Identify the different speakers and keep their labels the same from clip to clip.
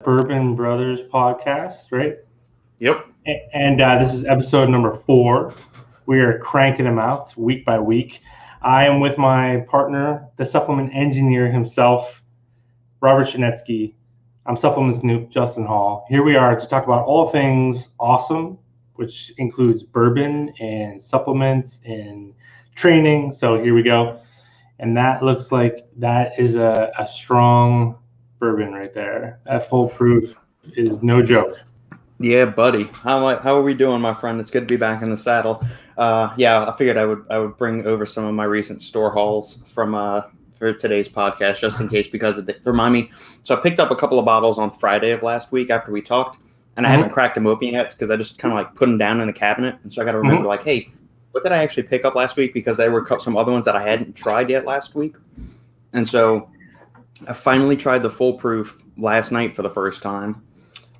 Speaker 1: Bourbon Brothers podcast, right?
Speaker 2: Yep.
Speaker 1: And this is episode number 4. We are cranking them out week by week. I am with my partner, the supplement engineer himself, Robert Chinetsky. I'm SupplementSnoop, Justin Hall. Here we are to talk about all things awesome, which includes bourbon and supplements and training. So here we go. And that looks like that is a strong bourbon right there. That full proof is no joke.
Speaker 2: Yeah, buddy. How are we doing, my friend? It's good to be back in the saddle. I figured I would bring over some of my recent store hauls from for today's podcast, just in case, because to remind me. So I picked up a couple of bottles on Friday of last week after we talked, and I haven't cracked them open yet because I just kind of like put them down in the cabinet, and so I got to remember, like, hey, what did I actually pick up last week? Because there were some other ones that I hadn't tried yet last week, and so I finally tried the full proof last night for the first time.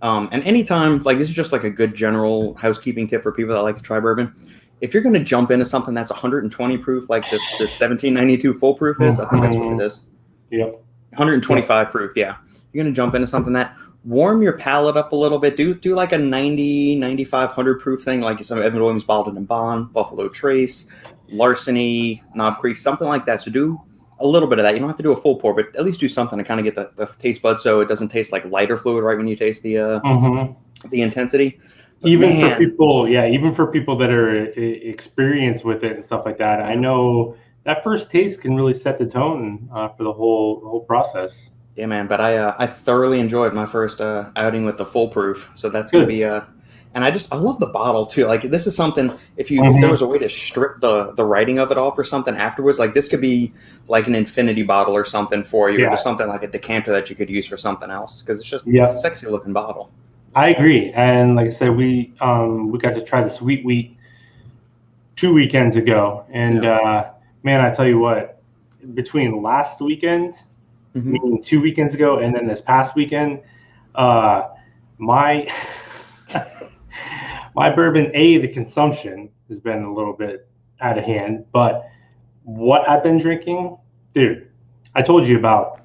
Speaker 2: And anytime, like, this is just like a good general housekeeping tip for people that like to try bourbon. If you're going to jump into something that's 120 proof, like this 1792 full proof is, I think that's what it is.
Speaker 1: Yep.
Speaker 2: 125 proof, yeah. You're going to jump into something that warm your palate up a little bit. Do like a 90, 9500 proof thing, like some Evan Williams Bottled and Bond, Buffalo Trace, Larceny, Knob Creek, something like that. So do a little bit of that. You don't have to do a full pour, but at least do something to kind of get the taste buds so it doesn't taste like lighter fluid right when you taste the intensity. But
Speaker 1: even for people that are experienced with it and stuff like that, I know that first taste can really set the tone for the whole process.
Speaker 2: Yeah, man. But I thoroughly enjoyed my first outing with the full proof, so that's going to be and I love the bottle too. Like, this is something, if there was a way to strip the writing of it off or something afterwards, like this could be like an infinity bottle or something for you, or just something like a decanter that you could use for something else, because it's it's a sexy looking bottle.
Speaker 1: I agree. And like I said, we got to try the Sweet Wheat 2 weekends ago, and man, I tell you what, between last weekend, meaning 2 weekends ago, and then this past weekend, my bourbon, the consumption has been a little bit out of hand, but what I've been drinking, dude, I told you about,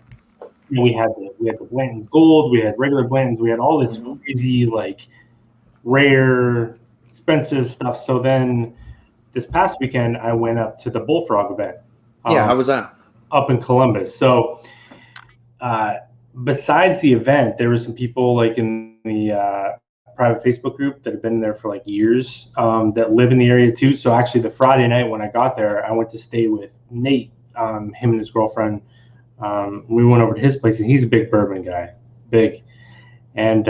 Speaker 1: we had the Blanton's Gold, we had regular Blanton's, we had all this crazy, like, rare, expensive stuff. So then this past weekend, I went up to the Bullfrog event.
Speaker 2: How was that?
Speaker 1: Up in Columbus. So besides the event, there were some people like in the private Facebook group that have been there for like years that live in the area too. So actually the Friday night when I got there, I went to stay with Nate, him and his girlfriend. We went over to his place, and he's a big bourbon guy, and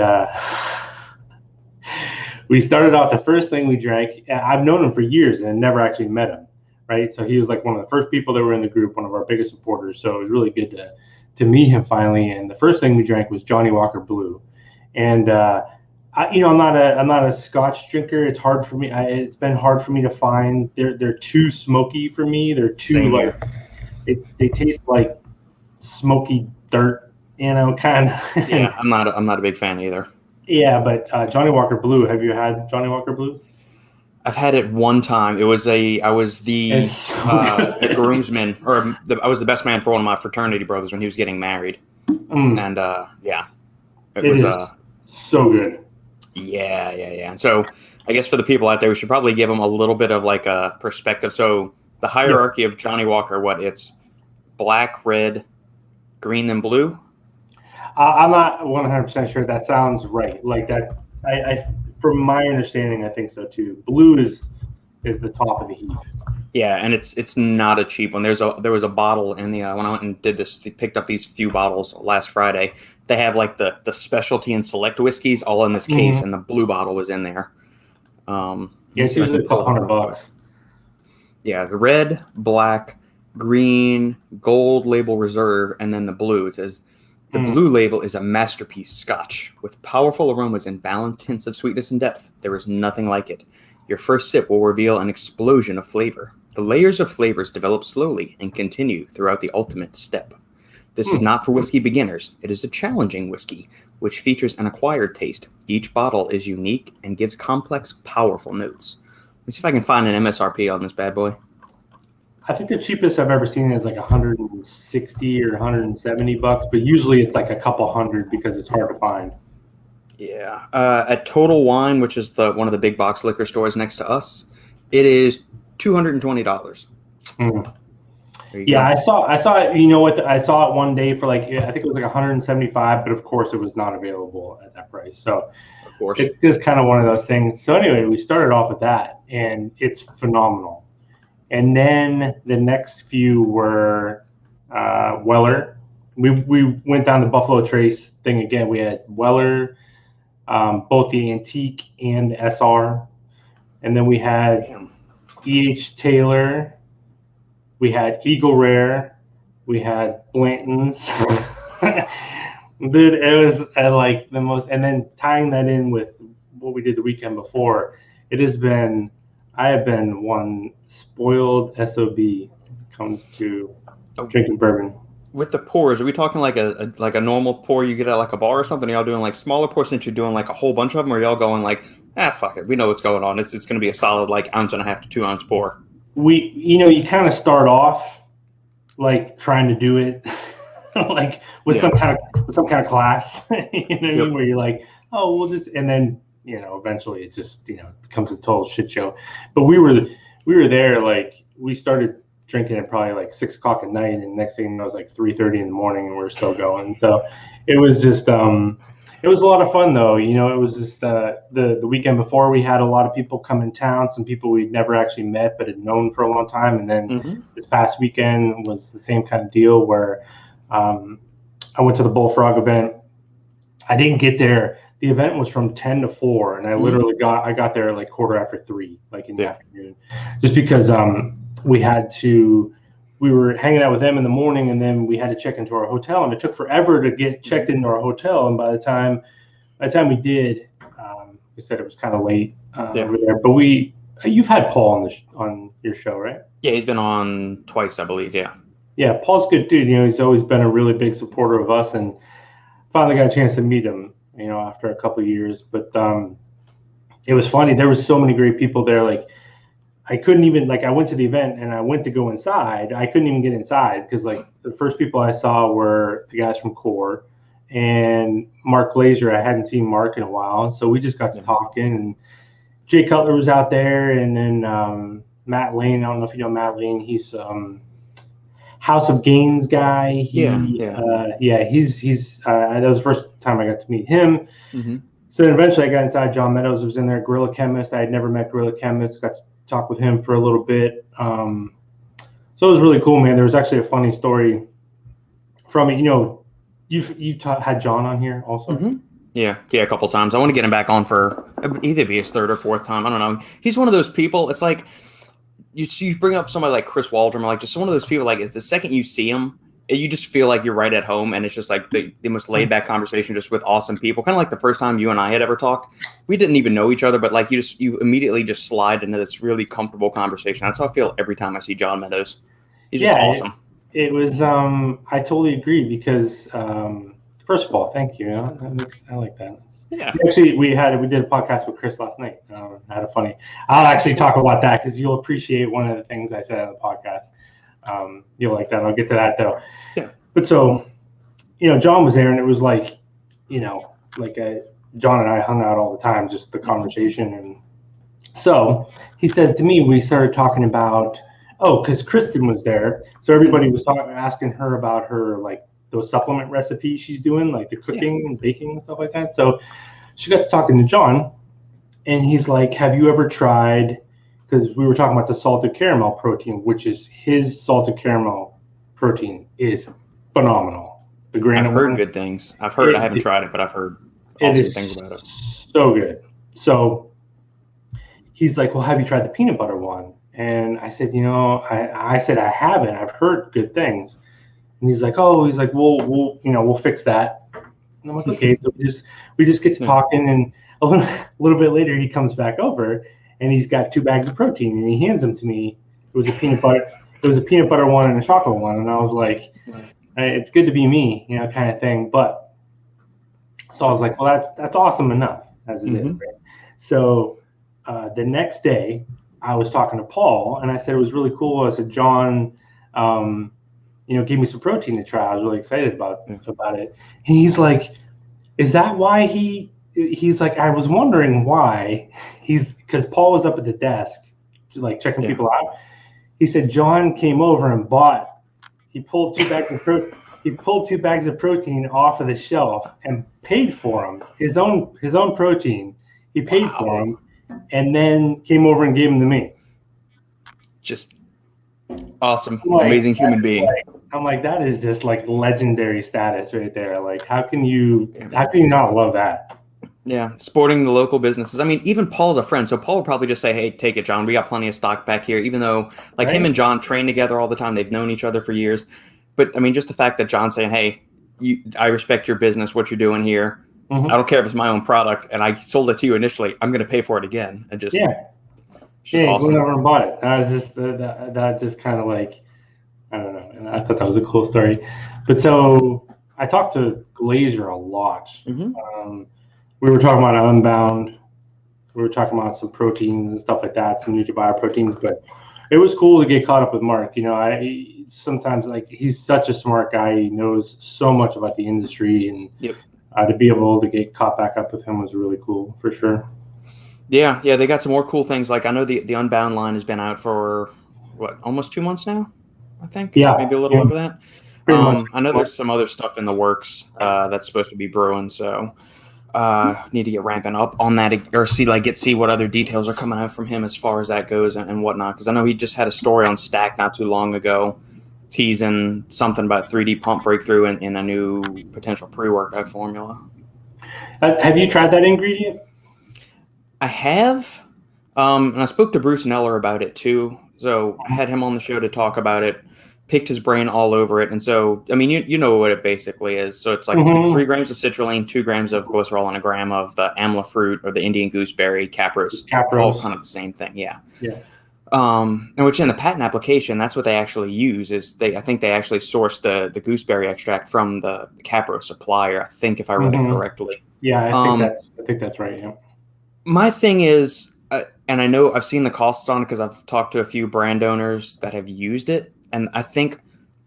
Speaker 1: we started out, the first thing we drank, I've known him for years and never actually met him, right? So he was like one of the first people that were in the group, one of our biggest supporters. So it was really good to meet him finally. And the first thing we drank was Johnny Walker Blue. And I'm not a Scotch drinker. It's hard for me. It's been hard for me to find. They're too smoky for me. They're too they taste like smoky dirt, kind of.
Speaker 2: Yeah, I'm not a big fan either.
Speaker 1: Yeah, but Johnny Walker Blue. Have you had Johnny Walker Blue?
Speaker 2: I've had it one time. I was the groomsman, or I was the best man for one of my fraternity brothers when he was getting married, and it was
Speaker 1: so good.
Speaker 2: Yeah. And so I guess for the people out there, we should probably give them a little bit of like a perspective. So the hierarchy of Johnny Walker, it's black, red, green, then blue?
Speaker 1: I'm not 100% sure. That sounds right. Like that, I from my understanding, I think so too. Blue is the top of the heap.
Speaker 2: Yeah, and it's not a cheap one. There was a bottle in the when I went and did this, picked up these few bottles last Friday. They have like the specialty and select whiskeys all in this case, and the blue bottle was in there.
Speaker 1: It's usually a couple $100.
Speaker 2: Yeah, the red, black, green, gold label reserve, and then the blue. It says the blue label is a masterpiece Scotch with powerful aromas and balanced hints of sweetness and depth. There is nothing like it. Your first sip will reveal an explosion of flavor. The layers of flavors develop slowly and continue throughout the ultimate step. This is not for whiskey beginners. It is a challenging whiskey, which features an acquired taste. Each bottle is unique and gives complex, powerful notes. Let's see if I can find an MSRP on this bad boy.
Speaker 1: I think the cheapest I've ever seen is like 160 or 170 bucks, but usually it's like a couple hundred because it's hard to find.
Speaker 2: Yeah. At Total Wine, which is one of the big box liquor stores next to us, it is $220.
Speaker 1: Mm.
Speaker 2: Yeah,
Speaker 1: I saw it. You know what? I saw it one day for like, I think it was like 175, but of course it was not available at that price. So
Speaker 2: of course,
Speaker 1: it's just kind of one of those things. So anyway, we started off with that, and it's phenomenal. And then the next few were Weller. We went down the Buffalo Trace thing again. We had Weller, both the Antique and the SR, and then we had E.H. Taylor. We had Eagle Rare. We had Blanton's. Dude, it was like the most. And then tying that in with what we did the weekend before, I have been one spoiled SOB when it comes to drinking bourbon.
Speaker 2: With the pours, are we talking like a normal pour you get at like a bar or something? Are y'all doing like smaller pours since you're doing like a whole bunch of them? Or are y'all going like, fuck it, we know what's going on. It's going to be a solid like 1.5 to 2 ounce pour.
Speaker 1: You kind of start off like trying to do it like with some kind of class, you know what I mean? Where you're like, oh, we'll just, and then eventually it just becomes a total shit show. But we were there, like we started drinking at probably like 6 o'clock at night, and next thing you know, it was like 3:30 in the morning, and we were still going. So it was just it was a lot of fun though. It was just the weekend before, we had a lot of people come in town, some people we'd never actually met but had known for a long time. And then this past weekend was the same kind of deal where I went to the Bullfrog event. I didn't get there. The event was from 10 to 4, and I literally got there like 3:15, like in the afternoon, just because we were hanging out with them in the morning, and then we had to check into our hotel, and it took forever to get checked into our hotel. And by the time we did, we said it was kind of late over there. But you've had Paul on your show, right?
Speaker 2: Yeah, he's been on twice, I believe.
Speaker 1: Yeah, Paul's a good dude. He's always been a really big supporter of us, and finally got a chance to meet him, after a couple of years. But it was funny. There was so many great people there. Like, I couldn't even, I went to the event and I went to go inside. I couldn't even get inside because the first people I saw were the guys from Core and Mark Glazer. I hadn't seen Mark in a while. So we just got to talking, and Jay Cutler was out there, and then Matt Lane. I don't know if you know Matt Lane. He's House of Gains guy. He's that was the first time I got to meet him. Mm-hmm. So then eventually I got inside. John Meadows was in there, Gorilla Chemist. I had never met Gorilla Chemist. Got to talk with him for a little bit. So it was really cool, man. There was actually a funny story from it. You've had John on here also?
Speaker 2: Mm-hmm. Yeah, a couple times. I want to get him back on for either be his 3rd or 4th time. I don't know. He's one of those people. It's like you bring up somebody like Chris Waldron, or like just one of those people. Like, the second you see him, you just feel like you're right at home, and it's just like the most laid back conversation, just with awesome people. Kind of like the first time you and I had ever talked. We didn't even know each other, but like you immediately just slide into this really comfortable conversation. That's how I feel every time I see John Meadows. He's just awesome.
Speaker 1: It was. I totally agree because. First of all, thank you. I like that.
Speaker 2: Yeah.
Speaker 1: Actually, we did a podcast with Chris last night. I had a funny. I'll actually talk about that because you'll appreciate one of the things I said on the podcast. You'll like that. I'll get to that though.
Speaker 2: Yeah.
Speaker 1: But so, John was there, and it was like, John and I hung out all the time, just the conversation. And so he says to me, we started talking about, because Kristen was there, so everybody was asking her about her those supplement recipes she's doing, like the cooking and baking and stuff like that. So she got to talking to John, and he's like, have you ever tried, because we were talking about the salted caramel protein, which is his salted caramel protein is phenomenal. The granite
Speaker 2: I've heard good things. I haven't tried it, but I've heard awesome things about it. So
Speaker 1: good. So he's like, well, have you tried the peanut butter one? And I said, I said, I haven't. I've heard good things. And he's like, we'll fix that. And I'm like, okay. So we just get to talking, and a little bit later he comes back over, and he's got 2 bags of protein, and he hands them to me. It was a peanut butter one and a chocolate one, and I was like, it's good to be me, kind of thing. But so I was like, well, that's awesome enough as it is. Right? So the next day, I was talking to Paul, and I said it was really cool. I said, John, gave me some protein to try. I was really excited about it. And he's like, is that why he's like, I was wondering why because Paul was up at the desk, like checking people out. He said, John came over and he pulled 2 bags of protein. He pulled 2 bags of protein off of the shelf and paid for them. His own protein. He paid for them, and then came over and gave them to me. Just
Speaker 2: awesome, amazing human being.
Speaker 1: I'm like, that is just like legendary status right there. Like, how can you not love that?
Speaker 2: Yeah, supporting the local businesses. I mean, even Paul's a friend, so Paul would probably just say, "Hey, take it, John. We got plenty of stock back here." Even though, like, him and John train together all the time, they've known each other for years. But I mean, just the fact that John's saying, "Hey, I respect your business, what you're doing here. I don't care if it's my own product, and I sold it to you initially. I'm going to pay for it again." And just awesome.
Speaker 1: Went over and bought it. That was just that just kind of like, I don't know. And I thought that was a cool story. But so I talked to Glazer a lot. We were talking about Unbound. We were talking about some proteins and stuff like that, some NutriBio proteins. But it was cool to get caught up with Mark. Sometimes, like, he's such a smart guy. He knows so much about the industry, and to be able to get caught back up with him was really cool, for sure.
Speaker 2: Yeah, they got some more cool things. Like, I know the Unbound line has been out for almost 2 months now, I think.
Speaker 1: Yeah,
Speaker 2: maybe a little over that.
Speaker 1: Much.
Speaker 2: I know there's some other stuff in the works that's supposed to be brewing, so need to get ramping up on that, or see what other details are coming out from him as far as that goes and whatnot. Because I know he just had a story on Stack not too long ago, teasing something about 3D pump breakthrough in a new potential pre-workout formula.
Speaker 1: Have you tried that ingredient?
Speaker 2: I have, and I spoke to Bruce Neller about it too. So I had him on the show to talk about it. Picked his brain all over it. And so, I mean, you know what it basically is. So it's like it's 3 grams of citrulline, 2 grams of glycerol, and a gram of the amla fruit or the Indian gooseberry, capros. All kind of the same thing. Yeah. And which in the patent application, that's what they actually use I think they actually source the gooseberry extract from the capro supplier. I think, if I read it correctly.
Speaker 1: Yeah, I think that's right. Yeah.
Speaker 2: My thing is, and I know I've seen the costs on it because I've talked to a few brand owners that have used it. And I think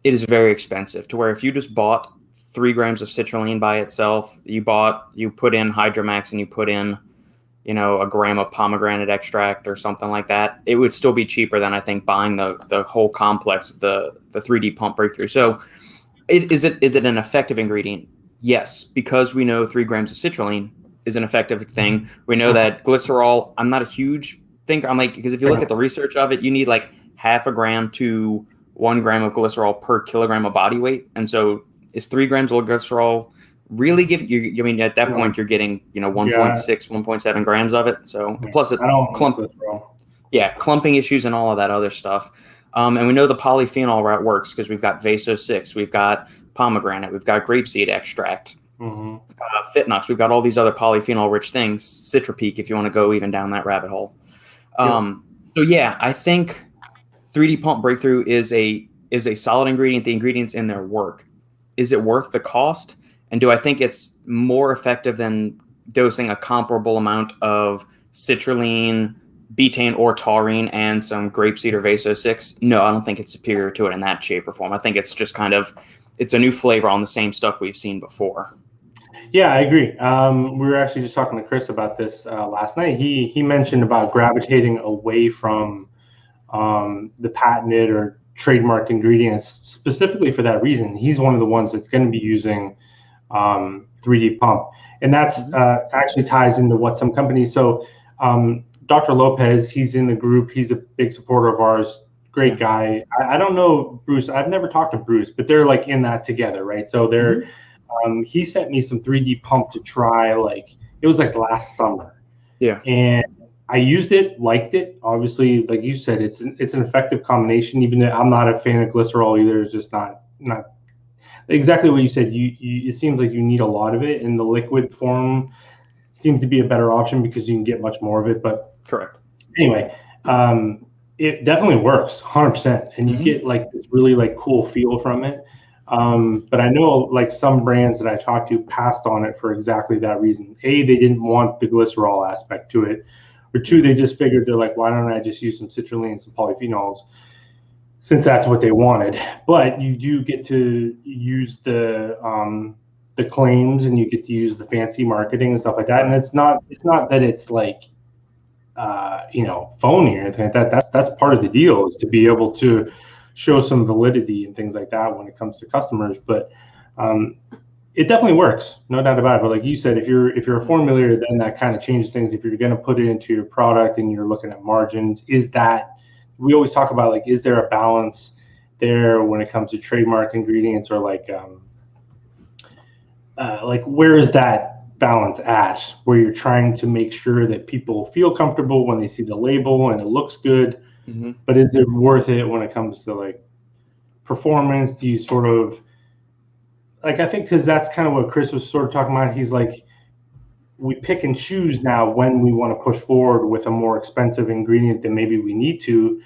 Speaker 2: it is very expensive, to where if you just bought 3 grams of citrulline by itself, you put in Hydromax and you put in, a gram of pomegranate extract or something like that, it would still be cheaper than, I think, buying the whole complex of the 3D pump breakthrough. So is it an effective ingredient? Yes, because we know 3 grams of citrulline is an effective thing. We know that glycerol, I'm not a huge thinker. I'm like, because if you look at the research of it, you need like 0.5 gram to 1 gram of glycerol per kilogram of body weight. And so is 3 grams of glycerol really give you? I mean, at that point, you're getting, 1.6, 1.7 grams of it. So plus clumping issues and all of that other stuff. And we know the polyphenol route works because we've got Vaso-6, we've got pomegranate, we've got grapeseed extract, Fitnux, we've got all these other polyphenol rich things, Citrapeak, if you want to go even down that rabbit hole. So yeah, I think 3D pump breakthrough is a solid ingredient. The ingredients in there work. Is it worth the cost? And do I think it's more effective than dosing a comparable amount of citrulline, betaine, or taurine and some grapeseed or Vaso-6? No, I don't think it's superior to it in that shape or form. I think it's just it's a new flavor on the same stuff we've seen before.
Speaker 1: Yeah, I agree. We were actually just talking to Chris about this last night. He mentioned about gravitating away from the patented or trademarked ingredients specifically for that reason. He's one of the ones that's going to be using 3D pump, and that's actually ties into what some companies. So Dr. Lopez, he's in the group. He's a big supporter of ours. Great guy. I don't know Bruce. I've never talked to Bruce, but they're like in that together, right? So they're he sent me some 3D pump to try. Like, it was like last summer. Yeah. And I used it, liked it. Obviously, like you said, it's an effective combination. Even though I'm not a fan of glycerol either, it's just not exactly what you said. It seems like you need a lot of it, and the liquid form seems to be a better option because you can get much more of it. But
Speaker 2: correct.
Speaker 1: Anyway, it definitely works 100%, and you get like this really like cool feel from it. But I know like some brands that I talked to passed on it for exactly that reason. A, they didn't want the glycerol aspect to it, or two, they just figured, they're like, why don't I just use some citrulline and some polyphenols, since that's what they wanted. But you do get to use the claims, and you get to use the fancy marketing and stuff like that. And it's not that it's like phony or anything like that. That's part of the deal, is to be able to show some validity and things like that when it comes to customers. But it definitely works, no doubt about it. But like you said, if you're a formulator, then that kind of changes things. If you're going to put it into your product and you're looking at margins, we always talk about, like, is there a balance there when it comes to trademark ingredients, or like where is that balance at, where you're trying to make sure that people feel comfortable when they see the label and it looks good, but is it worth it when it comes to like performance? Do you sort of like, I think, because that's kind of what Chris was sort of talking about. He's like, we pick and choose now when we want to push forward with a more expensive ingredient than maybe we need to,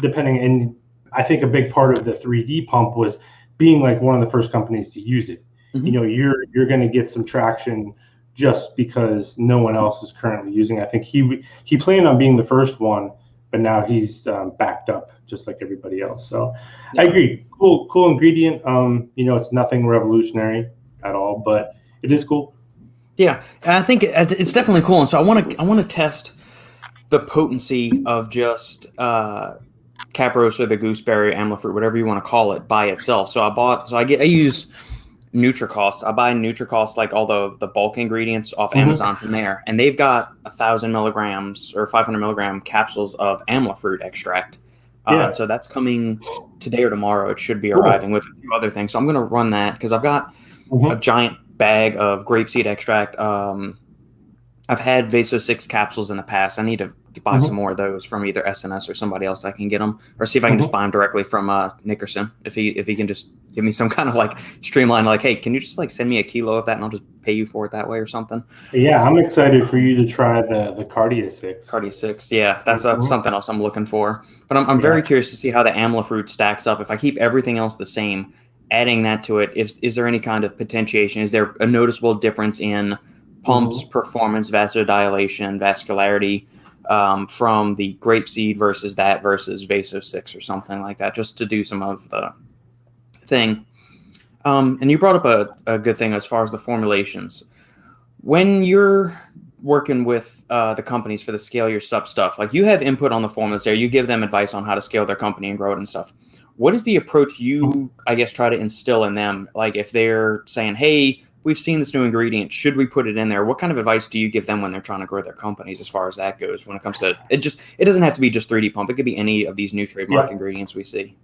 Speaker 1: depending. And I think a big part of the 3D pump was being like one of the first companies to use it. You're going to get some traction just because no one else is currently using it. I think he planned on being the first one, but now he's backed up just like everybody else. So I agree. Cool ingredient. It's nothing revolutionary at all, but it is cool.
Speaker 2: Yeah, I think it's definitely cool. And so I want to test the potency of just Caprosa, the gooseberry, amla fruit, whatever you want to call it, by itself. So I use Nutricost. I buy Nutricost, like all the bulk ingredients off Amazon from there, and they've got 1,000 milligrams or 500 milligram capsules of amla fruit extract. So that's coming today or tomorrow. It should be arriving with a few other things. So I'm going to run that because I've got a giant bag of grapeseed extract. I've had Vaso 6 capsules in the past. I need to buy some more of those from either SNS or somebody else that can get them, or see if I can just buy them directly from Nickerson. If he can just give me some kind of like streamline, like, hey, can you just like send me a kilo of that and I'll just pay you for it that way or something?
Speaker 1: Yeah, I'm excited for you to try the Cardia 6.
Speaker 2: Cardia 6, yeah, that's something else I'm looking for. But I'm very curious to see how the amla fruit stacks up. If I keep everything else the same, adding that to it, is there any kind of potentiation? Is there a noticeable difference in pumps, performance, vasodilation, vascularity from the grapeseed versus Vaso 6 or something like that, just to do some of the thing. And you brought up a good thing as far as the formulations. When you're working with the companies for the scale your sup stuff, like you have input on the formulas there, you give them advice on how to scale their company and grow it and stuff. What is the approach you, I guess, try to instill in them? Like if they're saying, hey, we've seen this new ingredient, should we put it in there? What kind of advice do you give them when they're trying to grow their companies as far as that goes? When it comes to it doesn't have to be just 3D pump. It could be any of these new trademark ingredients we see.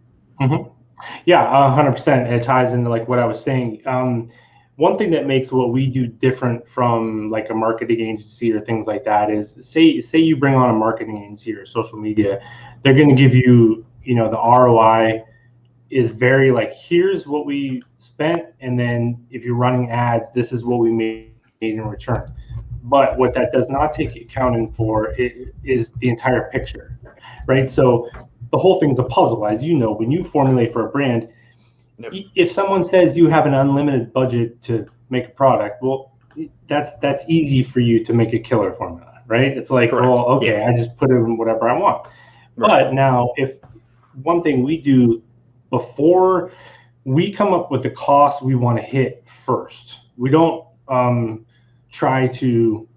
Speaker 1: Yeah, 100%. It ties into like what I was saying. One thing that makes what we do different from like a marketing agency or things like that is say you bring on a marketing agency or social media, they're going to give you, the ROI is very like, here's what we spent, and then if you're running ads, this is what we made in return. But what that does not take accounting for is the entire picture, right? So the whole thing's a puzzle. As you know, when you formulate for a brand, if someone says you have an unlimited budget to make a product, well, that's easy for you to make a killer formula, right? It's like, well, okay, I just put in whatever I want. Right. But now, if one thing we do before we come up with the cost we want to hit first, we don't try to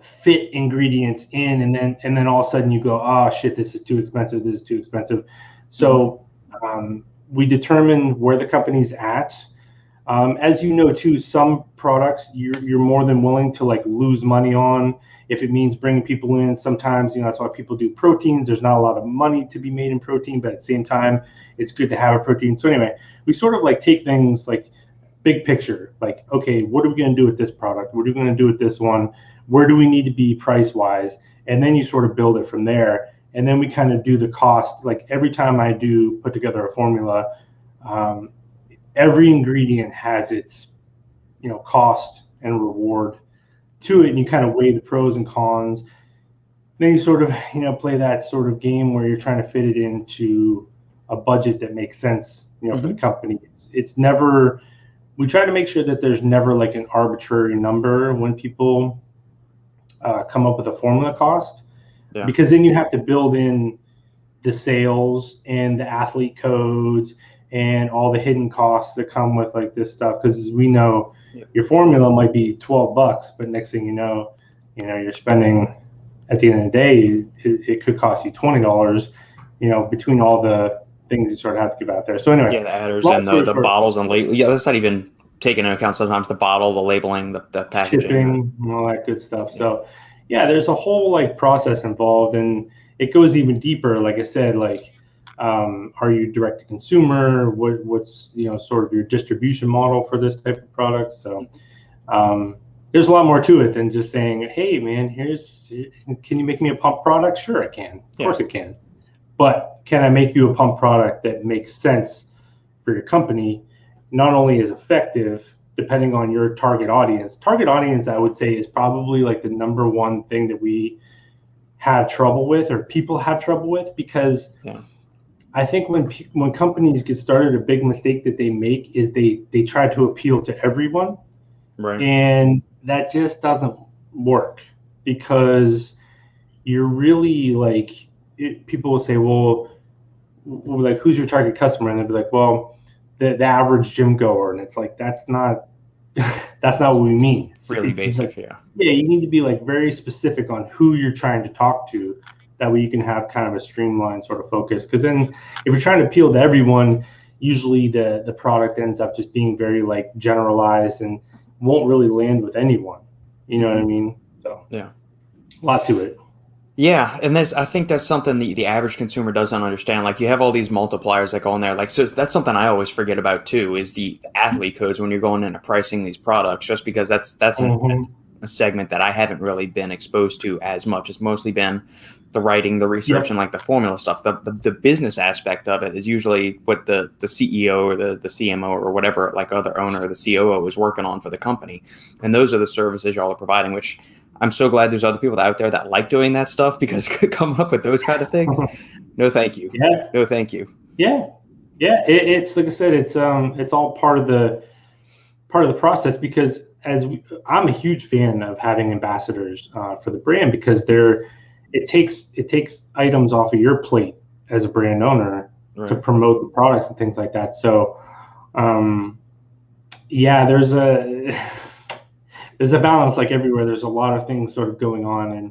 Speaker 1: fit ingredients in and then all of a sudden you go, oh shit, this is too expensive, this is too expensive. So we determine where the company's at. As you know too, some products you're more than willing to like lose money on if it means bringing people in. Sometimes, that's why people do proteins. There's not a lot of money to be made in protein, but at the same time, it's good to have a protein. So anyway, we sort of like take things like big picture, like, okay, what are we going to do with this product? What are we going to do with this one? Where do we need to be price wise? And then you sort of build it from there. And then we kind of do the cost. Like every time I do put together a formula, every ingredient has its, cost and reward to it. And you kind of weigh the pros and cons. Then you sort of, play that sort of game where you're trying to fit it into a budget that makes sense, for the company. It's never, we try to make sure that there's never like an arbitrary number when people come up with a formula cost,
Speaker 2: Yeah.
Speaker 1: because then you have to build in the sales and the athlete codes and all the hidden costs that come with like this stuff. Because as we know, your formula might be $12, but next thing you know, you're spending, at the end of the day, it could cost you $20, between all the things you sort of have to give out there. So anyway,
Speaker 2: the adders and the bottles and label. Yeah, that's not even taking into account sometimes the bottle, the labeling, the packaging,
Speaker 1: shipping, and all that good stuff. Yeah. So yeah, there's a whole like process involved, and it goes even deeper. Like I said, like, are you direct to consumer? What's sort of your distribution model for this type of product? So there's a lot more to it than just saying, hey man, can you make me a pump product? Sure, I can. Of course I can. But can I make you a pump product that makes sense for your company? Not only is effective, depending on your target audience. Target audience, I would say, is probably like the number one thing that we have trouble with, or people have trouble with, because I think when companies get started, a big mistake that they make is they try to appeal to everyone.
Speaker 2: Right.
Speaker 1: And that just doesn't work, because you're really like, people will say, well, like, who's your target customer? And they'll be like, well, the average gym goer. And it's like, that's not what we mean. It's
Speaker 2: really basic.
Speaker 1: Like, yeah, you need to be like very specific on who you're trying to talk to. That way you can have kind of a streamlined sort of focus. Because then if you're trying to appeal to everyone, usually the product ends up just being very like generalized and won't really land with anyone. You know what I mean? So
Speaker 2: yeah,
Speaker 1: a lot to it.
Speaker 2: Yeah, and I think that's something the average consumer doesn't understand. Like, you have all these multipliers that go in there. Like, so that's something I always forget about too, is the athlete codes when you're going into pricing these products, just because that's a segment that I haven't really been exposed to as much. It's mostly been the writing, the research, and like the formula stuff. The business aspect of it is usually what the CEO or the CMO or whatever, like other owner or the COO is working on for the company. And those are the services y'all are providing, which I'm so glad there's other people out there that like doing that stuff, because could come up with those kind of things. No, thank you.
Speaker 1: Yeah.
Speaker 2: No, thank you.
Speaker 1: Yeah. Yeah. It's like I said, it's all part of the process, because I'm a huge fan of having ambassadors for the brand, because it takes items off of your plate as a brand owner to promote the products and things like that. So, there's a balance, like everywhere. There's a lot of things sort of going on, and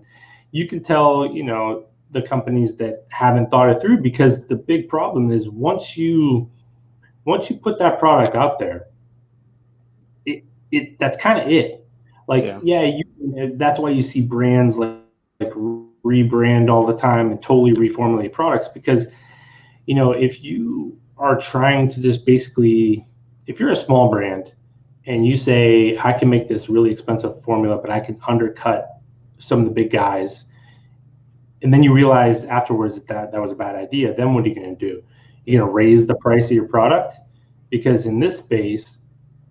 Speaker 1: you can tell, the companies that haven't thought it through, because the big problem is once you put that product out there, that's kind of it. Like, that's why you see brands like rebrand all the time and totally reformulate products, because, if you are trying to just basically, if you're a small brand and you say, I can make this really expensive formula, but I can undercut some of the big guys, and then you realize afterwards that was a bad idea, then what are you going to do? You're going to raise the price of your product? Because in this space,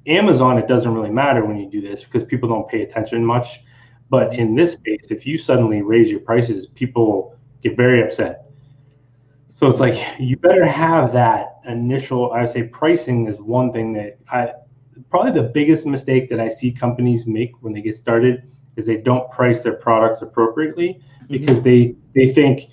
Speaker 1: Amazon, it doesn't really matter when you do this, because people don't pay attention much. But in this space, if you suddenly raise your prices, people get very upset. So it's like, you better have that initial, I would say pricing is one thing that probably the biggest mistake that I see companies make when they get started is they don't price their products appropriately, because they think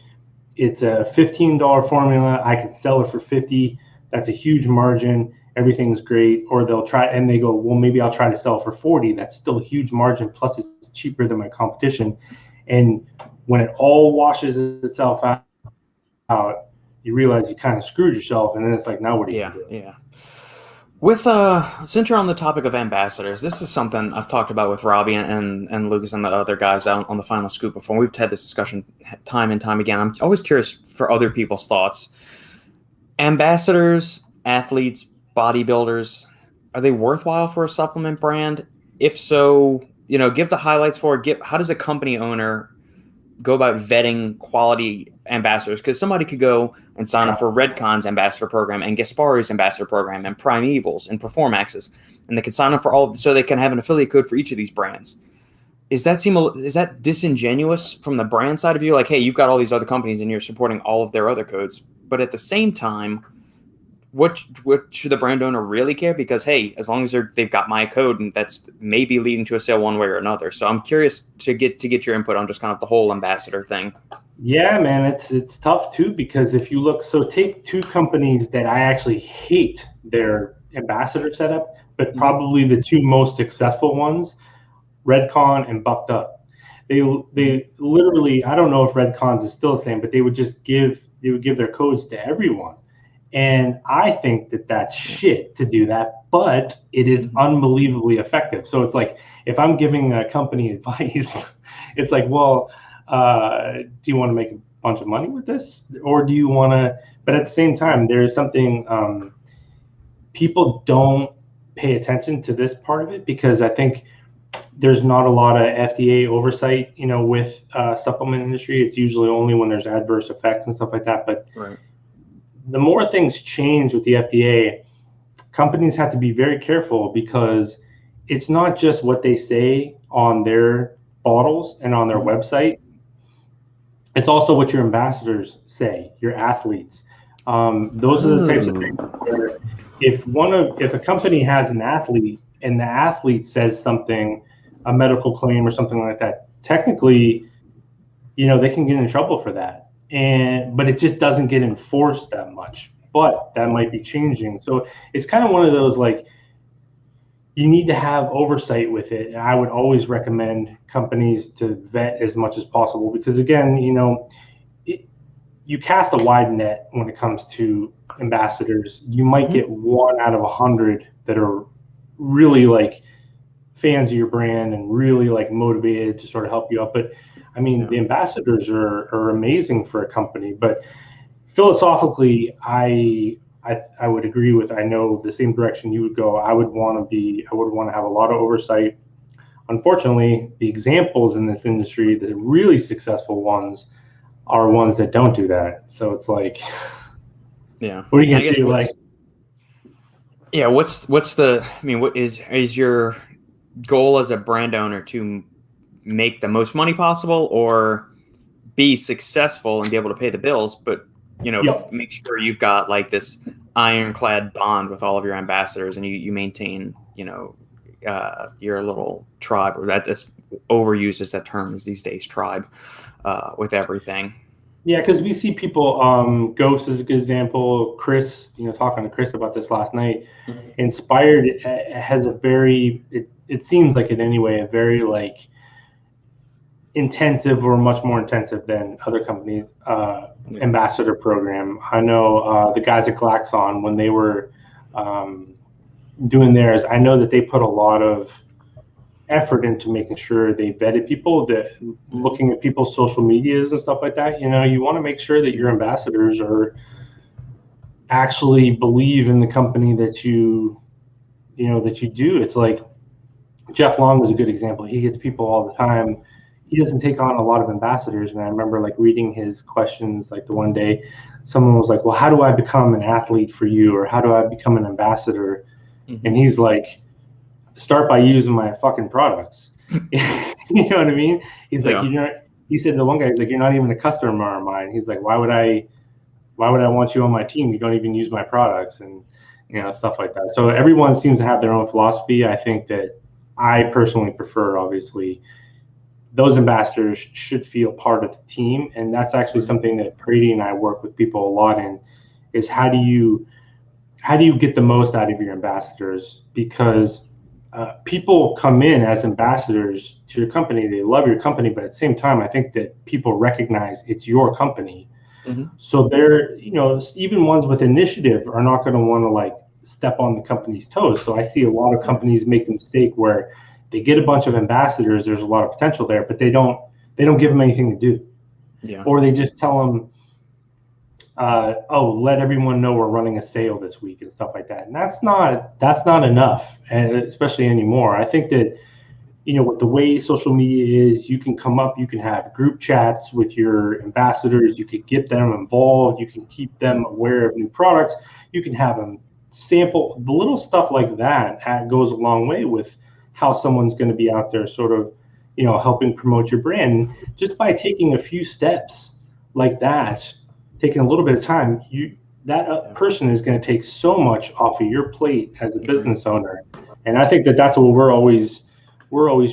Speaker 1: it's a $15 formula. I can sell it for $50. That's a huge margin. Everything's great. Or they'll try and they go, well, maybe I'll try to sell it for $40. That's still a huge margin. Plus it's cheaper than my competition. And when it all washes itself out, you realize you kind of screwed yourself. And then it's like, now what do you do?
Speaker 2: Yeah. With since you're on the topic of ambassadors, this is something I've talked about with Robbie and Lucas and the other guys out on the Final Scoop before. We've had this discussion time and time again. I'm always curious for other people's thoughts. Ambassadors, athletes, bodybuilders, are they worthwhile for a supplement brand? If so, give the highlights for it. How does a company owner go about vetting quality ambassadors? Because somebody could go and sign up for Redcon's ambassador program and Gaspari's ambassador program and Primeval's and Performax's, and they can sign up for all, so they can have an affiliate code for each of these brands. Is that disingenuous from the brand side of you? Like, hey, you've got all these other companies and you're supporting all of their other codes, but at the same time, what should the brand owner really care? Because hey, as long as they've got my code, and that's maybe leading to a sale one way or another. So I'm curious to get your input on just kind of the whole ambassador thing.
Speaker 1: Yeah, man, it's tough too, because if you look, so take two companies that I actually hate their ambassador setup, but probably the two most successful ones, Redcon and Bucked Up. They literally, I don't know if Redcon's is still the same, but they would give their codes to everyone. And I think that that's shit to do that, but it is unbelievably effective. So it's like, if I'm giving a company advice, it's like, well, do you want to make a bunch of money with this, or do you want to? But at the same time, there's something people don't pay attention to this part of it, because I think there's not a lot of FDA oversight, with supplement industry. It's usually only when there's adverse effects and stuff like that. But the more things change with the FDA, companies have to be very careful, because it's not just what they say on their bottles and on their website. It's also what your ambassadors say, your athletes. Those are the types of things where if a company has an athlete and the athlete says something, a medical claim or something like that, technically, they can get in trouble for that. But it just doesn't get enforced that much. But that might be changing. So it's kind of one of those, like, you need to have oversight with it. And I would always recommend companies to vet as much as possible, because again, you cast a wide net when it comes to ambassadors. You might get 1 out of 100 that are really like fans of your brand and really like motivated to sort of help you out. But I mean, the ambassadors are amazing for a company. But philosophically, I would agree with, I know the same direction you would go. I would want to have a lot of oversight. Unfortunately, the examples in this industry, the really successful ones, are ones that don't do that. So it's like, what are you gonna do? Like,
Speaker 2: what is your goal as a brand owner? To make the most money possible, or be successful and be able to pay the bills, but make sure you've got like this ironclad bond with all of your ambassadors, and you maintain your little tribe, or that's overused as that term is these days, tribe, with everything.
Speaker 1: Yeah, because we see people, Ghost is a good example. Chris, talking to Chris about this last night, Inspired has a very, it seems like it anyway, a very like intensive, or much more intensive than other companies, ambassador program. I know the guys at Glaxon, when they were doing theirs, I know that they put a lot of effort into making sure they vetted people, that looking at people's social medias and stuff like that. You want to make sure that your ambassadors are actually believe in the company that you do. It's like Jeff Long is a good example. He gets people all the time. He doesn't take on a lot of ambassadors. And I remember like reading his questions, like the one day someone was like, well, how do I become an athlete for you? Or how do I become an ambassador? And he's like, start by using my fucking products. You know what I mean? He's like, he said the one guy, he's like, you're not even a customer of mine. He's like, why would I want you on my team? You don't even use my products, and stuff like that. So everyone seems to have their own philosophy. I think that I personally prefer, obviously, those ambassadors should feel part of the team. And that's actually something that Brady and I work with people a lot in, is how do you get the most out of your ambassadors? Because people come in as ambassadors to your company. They love your company, but at the same time, I think that people recognize it's your company. So they're, even ones with initiative are not going to want to like step on the company's toes. So I see a lot of companies make the mistake where they get a bunch of ambassadors. There's a lot of potential there, but they don't give them anything to do. Or they just tell them, let everyone know we're running a sale this week and stuff like that. And that's not enough, especially anymore. I think that, with the way social media is, you can have group chats with your ambassadors. You could get them involved. You can keep them aware of new products. You can have them sample the little stuff like that. Goes a long way with how someone's going to be out there sort of, helping promote your brand. Just by taking a few steps like that, taking a little bit of time, that person is going to take so much off of your plate as a business owner. And I think that that's what we're always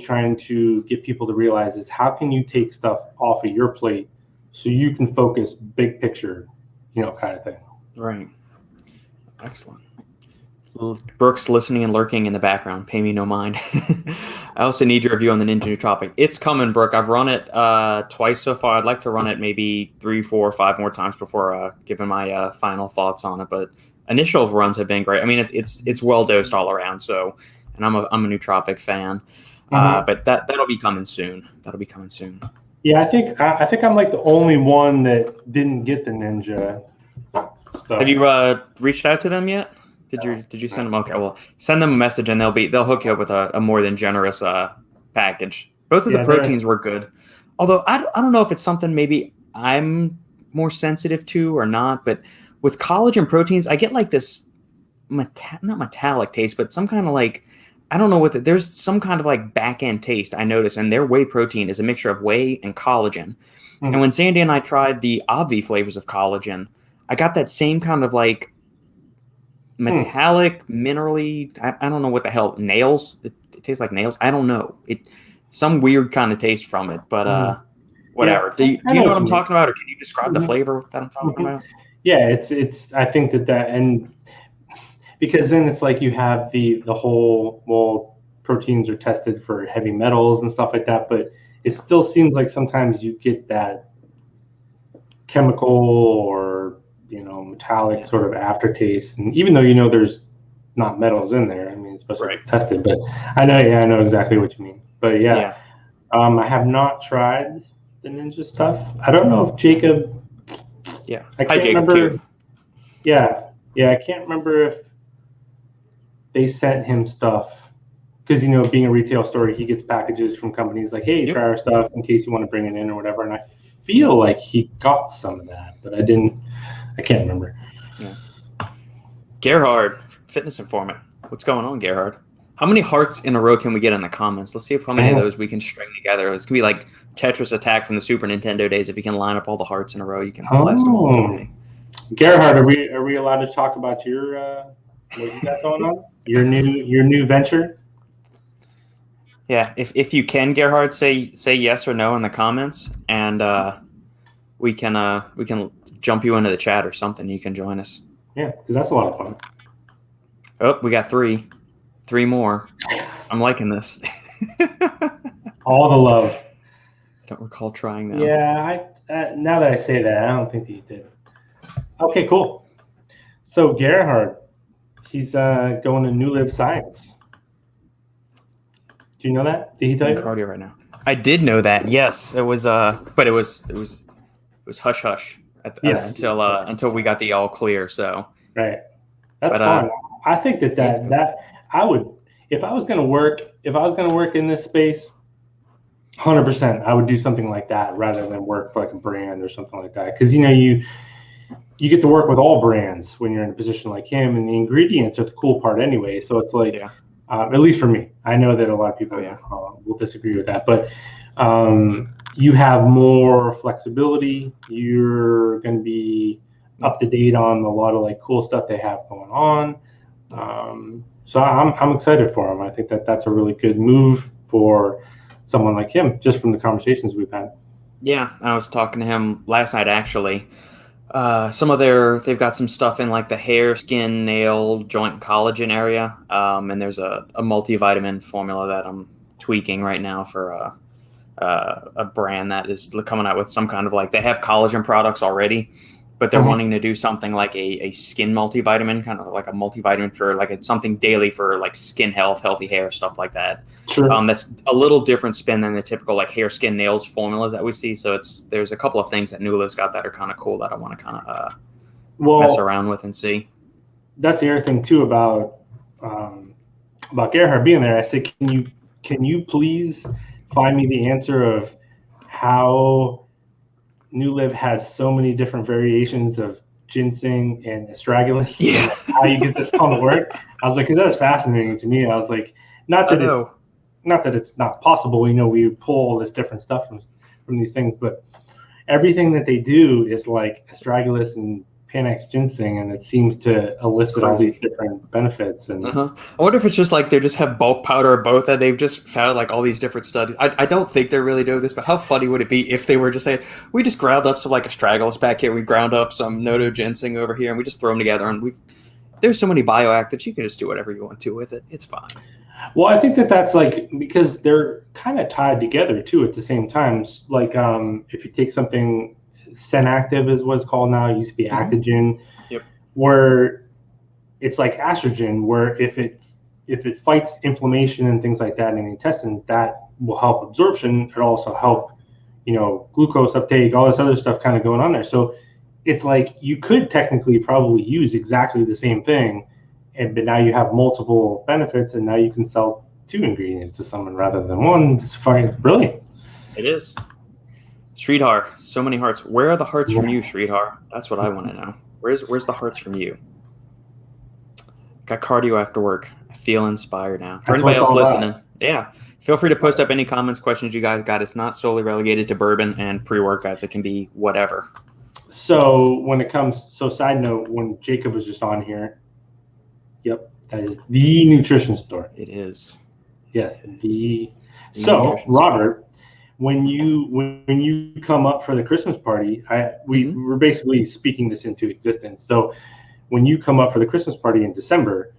Speaker 1: trying to get people to realize is how can you take stuff off of your plate so you can focus big picture, kind of thing.
Speaker 2: Right. Excellent. Brooke's listening and lurking in the background. Pay me no mind. I also need your review on the Ninja Nootropic. It's coming, Brooke. I've run it twice so far. I'd like to run it maybe 3, 4, 5 more times before giving my final thoughts on it. But initial runs have been great. I mean, it's well dosed all around. So, and I'm a nootropic fan. But that'll be coming soon.
Speaker 1: Yeah, I think I'm like the only one that didn't get the Ninja stuff.
Speaker 2: Have you reached out to them yet? Did you send them? Okay, well, send them a message and they'll hook you up with a more than generous package. Both of the proteins were good, although I don't know if it's something maybe I'm more sensitive to or not. But with collagen proteins, I get like this not metallic taste, but some kind of like, I don't know what there's some kind of like back end taste I notice, and their whey protein is a mixture of whey and collagen. And when Sandy and I tried the Obvi flavors of collagen, I got that same kind of like metallic, minerally, I don't know what the hell, nails. It tastes like nails. I don't know. Some weird kind of taste from it, but whatever. Yeah, do you know what I'm talking about, or can you describe the flavor that I'm talking about?
Speaker 1: Yeah, it's. I think that and because then it's like you have the whole proteins are tested for heavy metals and stuff like that, but it still seems like sometimes you get that chemical or metallic sort of aftertaste, and even though there's not metals in there, I mean, especially if it's tested. But I know exactly what you mean. But I have not tried the Ninja stuff. I don't know if Jacob.
Speaker 2: Yeah,
Speaker 1: I can't remember. Too. Yeah, I can't remember if they sent him stuff because being a retail store, he gets packages from companies like, hey, try our stuff in case you want to bring it in or whatever. And I feel like he got some of that, but I can't remember.
Speaker 2: Yeah. Gerhard, fitness informant. What's going on, Gerhard? How many hearts in a row can we get in the comments? Let's see how many of those we can string together. It's going to be like Tetris Attack from the Super Nintendo days. If you can line up all the hearts in a row, you can blast them all to me. Gerhard,
Speaker 1: are we allowed to talk about your what you got going on? Your new venture?
Speaker 2: Yeah, if you can, Gerhard, say yes or no in the comments, and we can jump you into the chat or something. You can join us.
Speaker 1: Yeah, because that's a lot of fun.
Speaker 2: Oh, we got 3 more. I'm liking this.
Speaker 1: All the love.
Speaker 2: I don't recall trying that.
Speaker 1: Yeah, now that I say that, I don't think that you did. Okay, cool. So Gerhard, he's going to New Live Science. Do you know that? Did he tell you?
Speaker 2: Cardio right now. I did know that. Yes, it was. But it was hush hush until we got the all clear. So
Speaker 1: right, that's fine. I think that I would, if I was going to work in this space, 100%, I would do something like that rather than work for like a brand or something like that. Because you get to work with all brands when you're in a position like him, and the ingredients are the cool part anyway. So it's like, at least for me, I know that a lot of people will disagree with that, but you have more flexibility. You're going to be up to date on a lot of like cool stuff they have going on. So I'm excited for him. I think that's a really good move for someone like him, just from the conversations we've had.
Speaker 2: Yeah, I was talking to him last night actually. They've got some stuff in like the hair, skin, nail, joint, collagen area. And there's a multivitamin formula that I'm tweaking right now for a brand that is coming out with some kind of like, they have collagen products already, but they're wanting to do something like a skin multivitamin, kind of like a multivitamin for like something daily for like skin health, healthy hair, stuff like that.
Speaker 1: Sure.
Speaker 2: That's a little different spin than the typical like hair, skin, nails formulas that we see. So there's a couple of things that New Live's got that are kind of cool that I want to kind of mess around with and see.
Speaker 1: That's the other thing too about Gerhard being there. I said, can you please find me the answer of how New Live has so many different variations of ginseng and astragalus.
Speaker 2: Yeah.
Speaker 1: How you get this all to work? I was like, because that's fascinating to me. I was like, not that it's not possible. We pull all this different stuff from these things, but everything that they do is like astragalus and Panax ginseng, and it seems to elicit all these different benefits. And
Speaker 2: I wonder if it's just like they just have bulk powder or both, and they've just found like all these different studies. I don't think they're really doing this, but how funny would it be if they were just saying, we just ground up some like astragalus back here, we ground up some noto ginseng over here, and we just throw them together, and there's so many bioactives, you can just do whatever you want to with it. It's fine.
Speaker 1: Well, I think that's like, because they're kind of tied together too at the same time. Like if you take something, Senactive is what it's called now. It used to be Actogen, where it's like estrogen, where if it fights inflammation and things like that in the intestines, that will help absorption. It'll also help, glucose uptake, all this other stuff kind of going on there. So it's like you could technically probably use exactly the same thing, but now you have multiple benefits, and now you can sell 2 ingredients to someone rather than one. It's brilliant.
Speaker 2: It is. Sridhar, so many hearts. Where are the hearts from you, Sridhar? That's what I want to know. Where's the hearts from you? Got cardio after work. I feel inspired now. For anybody else listening, feel free to post up any comments, questions you guys got. It's not solely relegated to bourbon and pre-workouts. It can be whatever.
Speaker 1: So when it comes, side note, when Jacob was just on here, that is the Nutrition Store.
Speaker 2: It is.
Speaker 1: Yes, the so Robert, when you come up for the Christmas party, we're basically speaking this into existence. So when you come up for the Christmas party in December,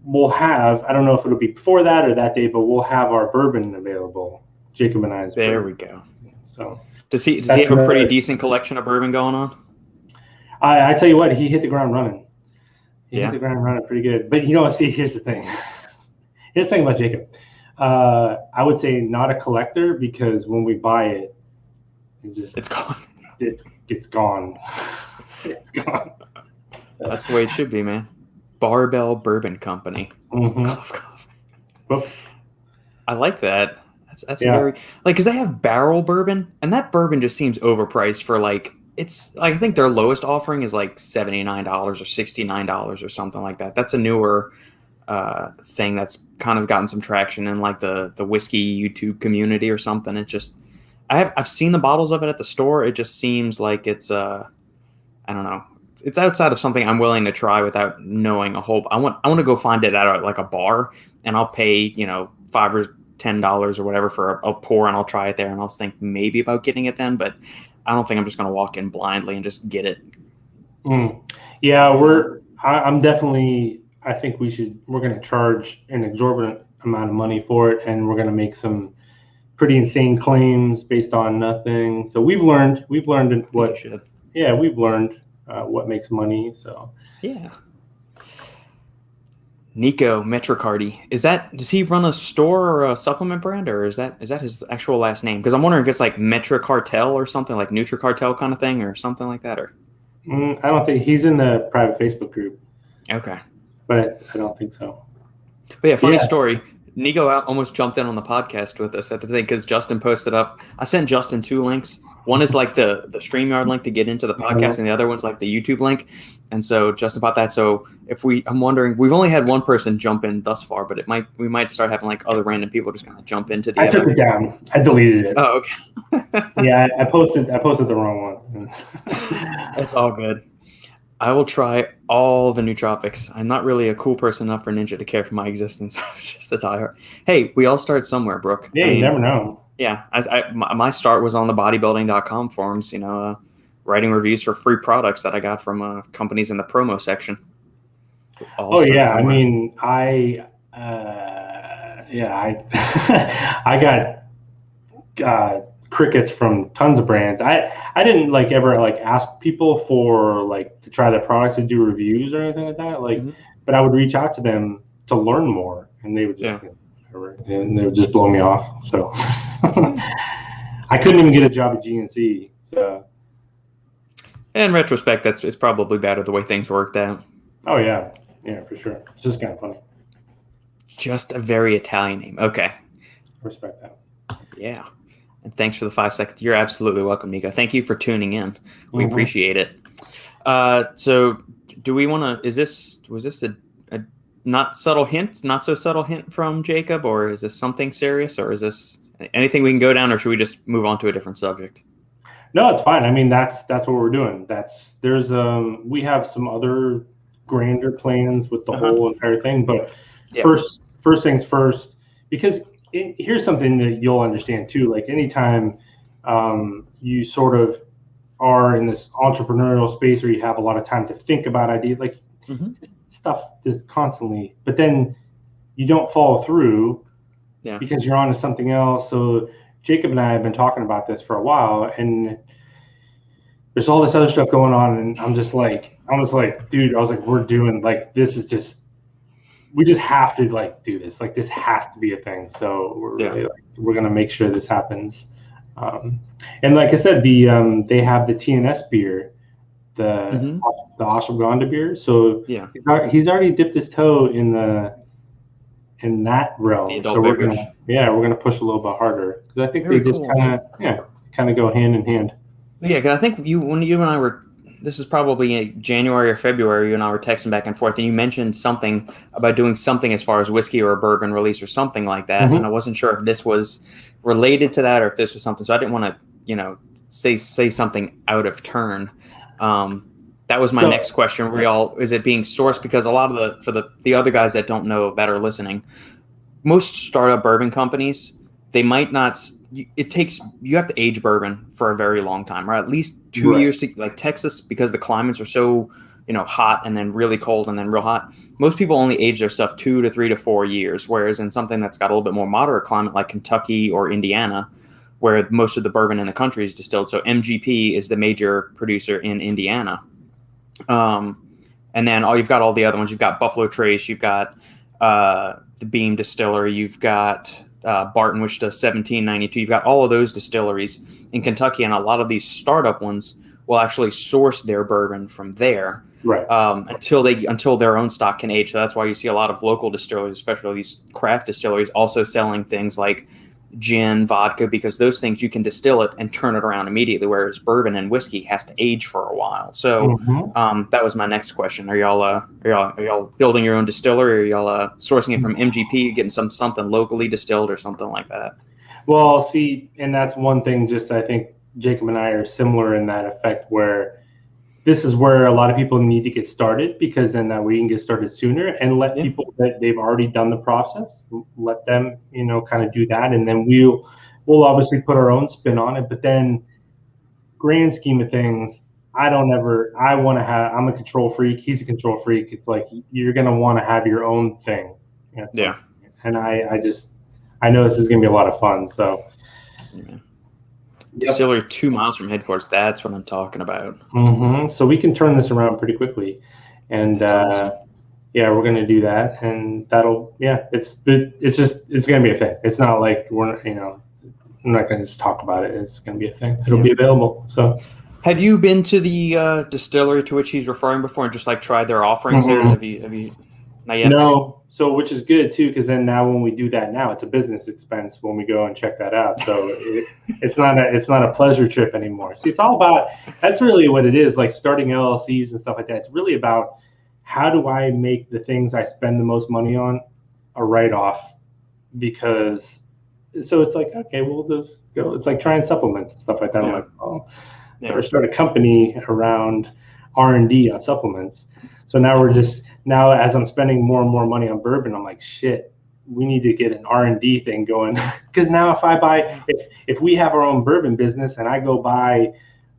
Speaker 1: we'll have, I don't know if it'll be before that or that day, but we'll have our bourbon available. Jacob and I's
Speaker 2: There
Speaker 1: bourbon.
Speaker 2: we go.
Speaker 1: So
Speaker 2: does he have a pretty decent collection of bourbon going on?
Speaker 1: I tell you what, he hit the ground running. He hit the ground running pretty good. But here's the thing. Here's the thing about Jacob. I would say not a collector, because when we buy it, it's gone. It's gone. It's gone.
Speaker 2: That's the way it should be, man. Barbell Bourbon Company.
Speaker 1: Cough. Whoops.
Speaker 2: I like that. That's very, like, because they have barrel bourbon, and that bourbon just seems overpriced for like, it's like, I think their lowest offering is like $79 or $69 or something like that. That's a newer thing that's kind of gotten some traction in like the whiskey YouTube community or something. It just, I've seen the bottles of it at the store. It just seems like it's I don't know. It's outside of something I'm willing to try without knowing a whole. I want to go find it at like a bar, and I'll pay $5 or $10 or whatever for a pour, and I'll try it there, and I'll think maybe about getting it then. But I don't think I'm just going to walk in blindly and just get it.
Speaker 1: Yeah, I'm definitely. I think we're going to charge an exorbitant amount of money for it, and we're going to make some pretty insane claims based on nothing. So we've learned what. Yeah, we've learned what makes money. So
Speaker 2: yeah. Niko Metricarti, does he run a store or a supplement brand, or is that his actual last name? Because I'm wondering if it's like Metricartel or something, like NutriCartel kind of thing, or something like that. Or
Speaker 1: I don't think he's in the private Facebook group.
Speaker 2: Okay,
Speaker 1: but I don't think so.
Speaker 2: But yeah, funny story. Niko almost jumped in on the podcast with us at the thing because Justin posted up. I sent Justin 2 links. One is like the StreamYard link to get into the podcast, and the other one's like the YouTube link. And so Justin bought that. So I'm wondering, we've only had one person jump in thus far, but we might start having like other random people just kind of jump into the.
Speaker 1: I took it down. I deleted it.
Speaker 2: Oh, okay.
Speaker 1: Yeah, I posted the wrong one.
Speaker 2: That's all good. I will try all the nootropics. I'm not really a cool person enough for Ninja to care for my existence. I'm just a diehard. Hey, we all start somewhere, Brooke.
Speaker 1: Yeah, you never know.
Speaker 2: Yeah, my start was on the bodybuilding.com forums, writing reviews for free products that I got from companies in the promo section.
Speaker 1: I mean, I got crickets from tons of brands. I didn't ever ask people for to try their products and do reviews or anything like that. But I would reach out to them to learn more, and they would just and they would just blow me off. So I couldn't even get a job at GNC. So
Speaker 2: in retrospect, it's probably better the way things worked out.
Speaker 1: Oh yeah, for sure. It's just kind of funny.
Speaker 2: Just a very Italian name. Okay,
Speaker 1: respect that.
Speaker 2: Yeah. And thanks for the 5 seconds. You're absolutely welcome, Niko. Thank you for tuning in. We appreciate it. So do we want to, was this a not so subtle hint from Jacob, or is this something serious, or is this anything we can go down, or should we just move on to a different subject?
Speaker 1: No, it's fine. I mean, that's what we're doing. We have some other grander plans with the whole entire thing, but first things first, because here's something that you'll understand too. Like anytime you sort of are in this entrepreneurial space where you have a lot of time to think about ideas, like stuff just constantly, but then you don't follow through because you're on to something else. So Jacob and I have been talking about this for a while, and there's all this other stuff going on, and I'm just like, dude, we're doing, like, this is just, we just have to like do this. Like, this has to be a thing. So we're really, like, we're gonna make sure this happens. And like I said, they have the TNS beer, the ashwagandha beer. So he's already dipped his toe in that realm. So we're gonna push a little bit harder, because I think they just kind of go hand in hand.
Speaker 2: Yeah, because I think when you and I were, this is probably in January or February, you and I were texting back and forth, and you mentioned something about doing something as far as whiskey or a bourbon release or something like that, and I wasn't sure if this was related to that or if this was something. So I didn't want to, say something out of turn. That was my next question. Is it being sourced? Because a lot of for the other guys that don't know that are listening, most startup bourbon companies, they might not. You have to age bourbon for a very long time, or at least 2 years to, like Texas, because the climates are so, hot and then really cold and then real hot. Most people only age their stuff 2 to 3 to 4 years. Whereas in something that's got a little bit more moderate climate like Kentucky or Indiana, where most of the bourbon in the country is distilled. So MGP is the major producer in Indiana. And then you've got all the other ones. You've got Buffalo Trace, you've got the Beam Distillery, you've got Barton, which does 1792. You've got all of those distilleries in Kentucky, and a lot of these startup ones will actually source their bourbon from there, until their own stock can age. So that's why you see a lot of local distilleries, especially these craft distilleries, also selling things like gin, vodka, because those things you can distill it and turn it around immediately, whereas bourbon and whiskey has to age for a while. So that was my next question. Are y'all building your own distillery, or are y'all sourcing it from MGP, getting something locally distilled or something like that?
Speaker 1: Well, see, and that's one thing, just I think Jacob and I are similar in that effect, where this is where a lot of people need to get started, because then that we can get started sooner, and let people that they've already done the process, let them, kind of do that. And then we'll obviously put our own spin on it. But then grand scheme of things, I'm a control freak. He's a control freak. It's like, you're going to want to have your own thing. And I know this is going to be a lot of fun. So
Speaker 2: Distillery 2 miles from headquarters. That's what I'm talking about.
Speaker 1: So we can turn this around pretty quickly, and awesome. We're going to do that, and that'll it's going to be a thing. It's not like I'm not going to just talk about it. It's going to be a thing. It'll be available. So,
Speaker 2: have you been to the distillery to which he's referring before, and just like tried their offerings there? Have you? Not yet?
Speaker 1: No. So, which is good too, because then now when we do that now, it's a business expense when we go and check that out. So it's not a pleasure trip anymore. See, it's all about, that's really what it is, like starting LLCs and stuff like that. It's really about, how do I make the things I spend the most money on a write-off? Because, so it's like, okay, we'll just go. It's like trying supplements and stuff like that. I'm like, or start a company around R&D on supplements. So now as I'm spending more and more money on bourbon, I'm like, shit, we need to get an R&D thing going. Because now if we have our own bourbon business and I go buy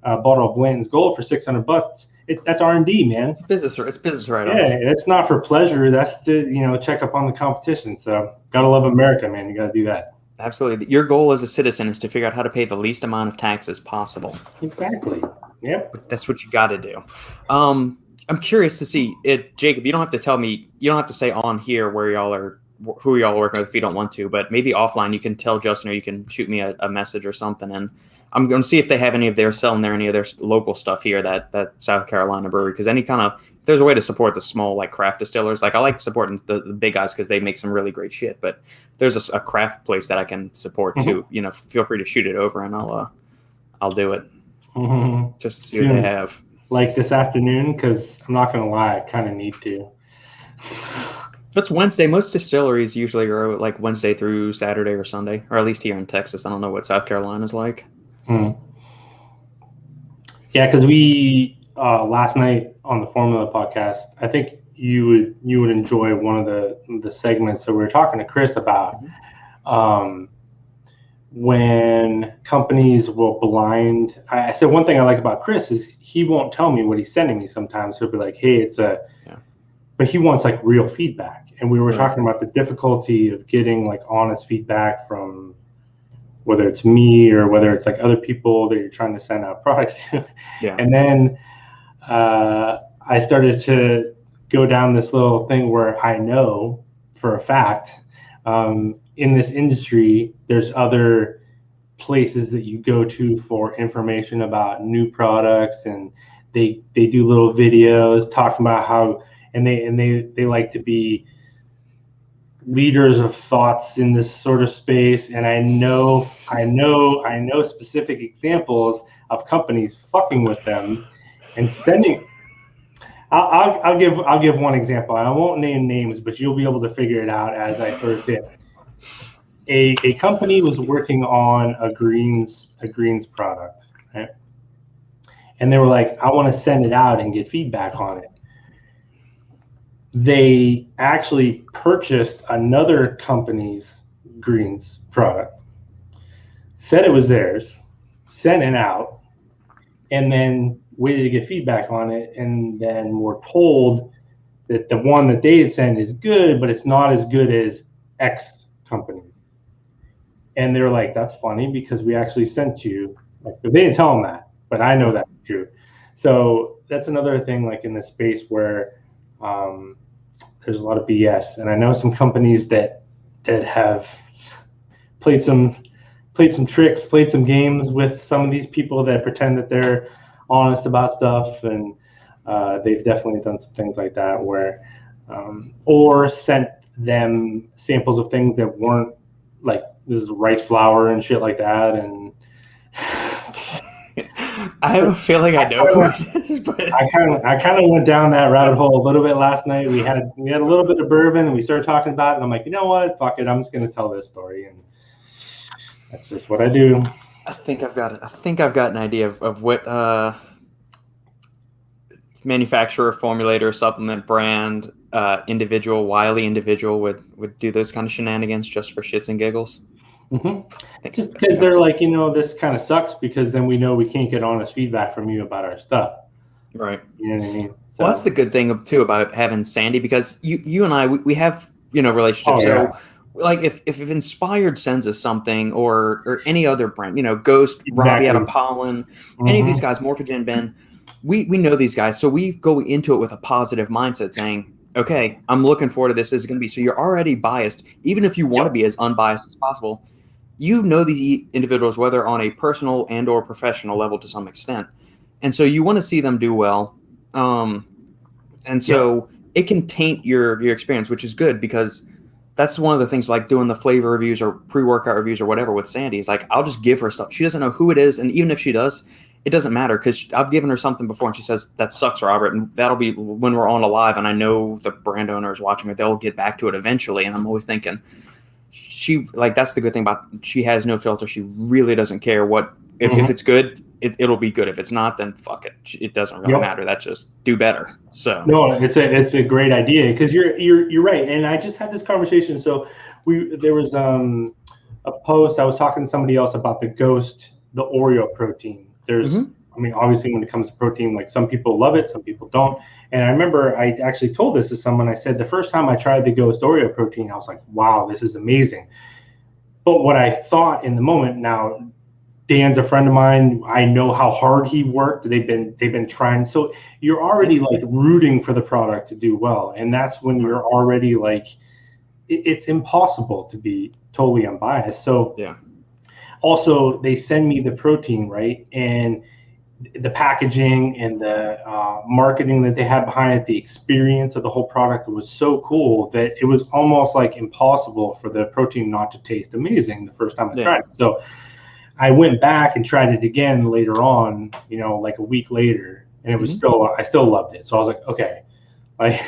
Speaker 1: a bottle of Blanton's Gold for $600, that's R&D, man.
Speaker 2: It's business write-off.
Speaker 1: Yeah, it's not for pleasure. That's to, check up on the competition. So gotta love America, man. You gotta do that.
Speaker 2: Absolutely. Your goal as a citizen is to figure out how to pay the least amount of taxes possible.
Speaker 1: Exactly. Yep.
Speaker 2: That's what you got to do. I'm curious to see it, Jacob. You don't have to tell me. You don't have to say on here who y'all are working with if you don't want to. But maybe offline, you can tell Justin, or you can shoot me a message or something, and I'm going to see if they have any of their local stuff here, that South Carolina brewery. Because if there's a way to support the small, like, craft distillers, like I like supporting the big guys because they make some really great shit. But if there's a craft place that I can support too, feel free to shoot it over, and I'll do it just to see what they have.
Speaker 1: Like this afternoon, because I'm not going to lie, I kind of need to.
Speaker 2: It's Wednesday. Most distilleries usually are like Wednesday through Saturday or Sunday, or at least here in Texas. I don't know what South Carolina's like.
Speaker 1: Yeah, because we last night on the Formula podcast, I think you would enjoy one of the segments. So we were talking to Chris about when companies will blind. I said one thing I like about Chris is he won't tell me what he's sending me. Sometimes he'll be like, "Hey, it's a," but he wants like real feedback. And we were talking about the difficulty of getting like honest feedback from whether it's me or whether it's like other people that you're trying to send out products to. And then I started to go down this little thing where I know for a fact in this industry, there's other places that you go to for information about new products, and they do little videos talking about how, and they like to be leaders of thoughts in this sort of space. And I know specific examples of companies fucking with them and sending. I'll give one example. I won't name names, but you'll be able to figure it out as I first hit. A company was working on a greens product, right? And they were like, I want to send it out and get feedback on it. They actually purchased another company's greens product, said it was theirs, sent it out, and then waited to get feedback on it, and then were told that the one that they had sent is good, but it's not as good as X company. And they're like, that's funny because we actually sent you, like, they didn't tell them that, but I know that's true. So that's another thing, like in this space where there's a lot of BS. And I know some companies that have played some tricks, played some games with some of these people that pretend that they're honest about stuff, and they've definitely done some things like that where or sent them samples of things that weren't, like, this is rice flour and shit like that. And
Speaker 2: I have a feeling I know who it is, but
Speaker 1: I kind of went down that rabbit hole a little bit last night. We had a little bit of bourbon and we started talking about it, and I'm like, you know what, fuck it, I'm just gonna tell this story, and that's just what I do.
Speaker 2: I think I've got an idea of what manufacturer, formulator, supplement brand, wily individual would do those kind of shenanigans just for shits and giggles.
Speaker 1: Just because they're like, this kind of sucks because then we know we can't get honest feedback from you about our stuff.
Speaker 2: Right.
Speaker 1: You know what I mean? So,
Speaker 2: well, that's the good thing too about having Sandy, because you and I, we have, relationships. So like if Inspired sends us something, or any other brand, Ghost, exactly. Robbie out of Pollen, any of these guys, Morphogen, Ben, we know these guys. So we go into it with a positive mindset saying, okay, I'm looking forward to this. This is going to be, so you're already biased. Even if you want to be as unbiased as possible, these individuals, whether on a personal and or professional level to some extent. And so you want to see them do well. And so it can taint your experience, which is good, because that's one of the things, like doing the flavor reviews or pre-workout reviews or whatever with Sandy, is like, I'll just give her stuff. She doesn't know who it is. And even if she does, it doesn't matter, because I've given her something before and she says, that sucks, Robert. And that'll be when we're on a live and I know the brand owner is watching it, they'll get back to it eventually. And I'm always thinking, that's the good thing about, she has no filter. She really doesn't care if it's good, it'll be good. If it's not, then fuck it. It doesn't really matter. That's just do better. So
Speaker 1: no, it's a great idea, because you're right. And I just had this conversation. So there was a post, I was talking to somebody else about the Ghost, the Oreo protein. There's, I mean, obviously when it comes to protein, like, some people love it, some people don't. And I remember I actually told this to someone. I said, the first time I tried the Ghost Oreo protein, I was like, wow, this is amazing. But what I thought in the moment, now Dan's a friend of mine, I know how hard he worked. They've been trying. So you're already like rooting for the product to do well. And that's when you're already like, it's impossible to be totally unbiased. So also they send me the protein, right? And the packaging and the marketing that they had behind it, the experience of the whole product was so cool that it was almost like impossible for the protein not to taste amazing the first time I tried it. So I went back and tried it again later on, like a week later, and it was I still loved it. So I was like, okay, like,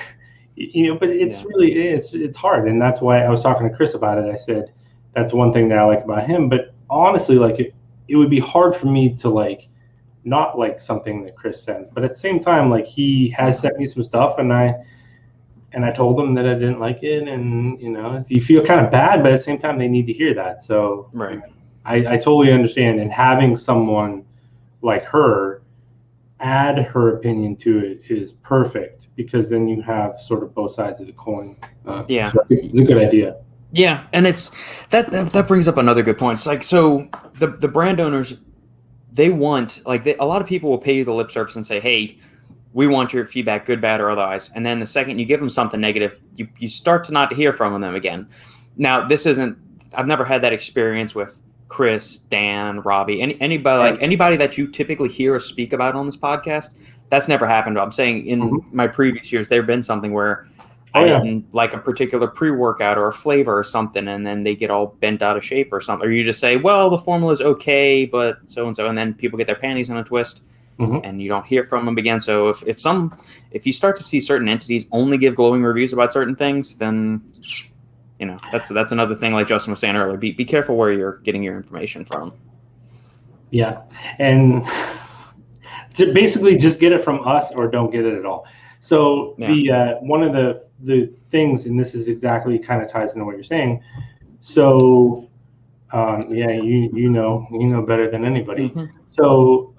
Speaker 1: but it's really, it's hard. And that's why I was talking to Chris about it. I said, that's one thing that I like about him, but honestly, like, it would be hard for me to, like, not like something that Chris sends. But at the same time, like he has sent me some stuff, and I told them that I didn't like it, and you feel kind of bad, but at the same time, they need to hear that. So
Speaker 2: right.
Speaker 1: I totally understand, and having someone like her add her opinion to it is perfect, because then you have sort of both sides of the coin.
Speaker 2: Yeah,
Speaker 1: so it's a good idea.
Speaker 2: Yeah, and it's that brings up another good point. It's like, so the brand owners, they want, like, a lot of people will pay you the lip service and say, hey, we want your feedback, good, bad, or otherwise. And then the second you give them something negative, you start to not hear from them again. Now, I've never had that experience with Chris, Dan, Robbie, anybody, like anybody that you typically hear us speak about on this podcast. That's never happened. I'm saying in my previous years, there's been something where I didn't like a particular pre-workout or a flavor or something, and then they get all bent out of shape or something. Or you just say, well, the formula is okay, but so-and-so, and then people get their panties in a twist, and you don't hear from them again. So if you start to see certain entities only give glowing reviews about certain things, then that's another thing, like Justin was saying earlier. Be careful where you're getting your information from. Yeah,
Speaker 1: and to basically just get it from us or don't get it at all. So the one of the things, and this is exactly kind of ties into what you're saying. So you know better than anybody. So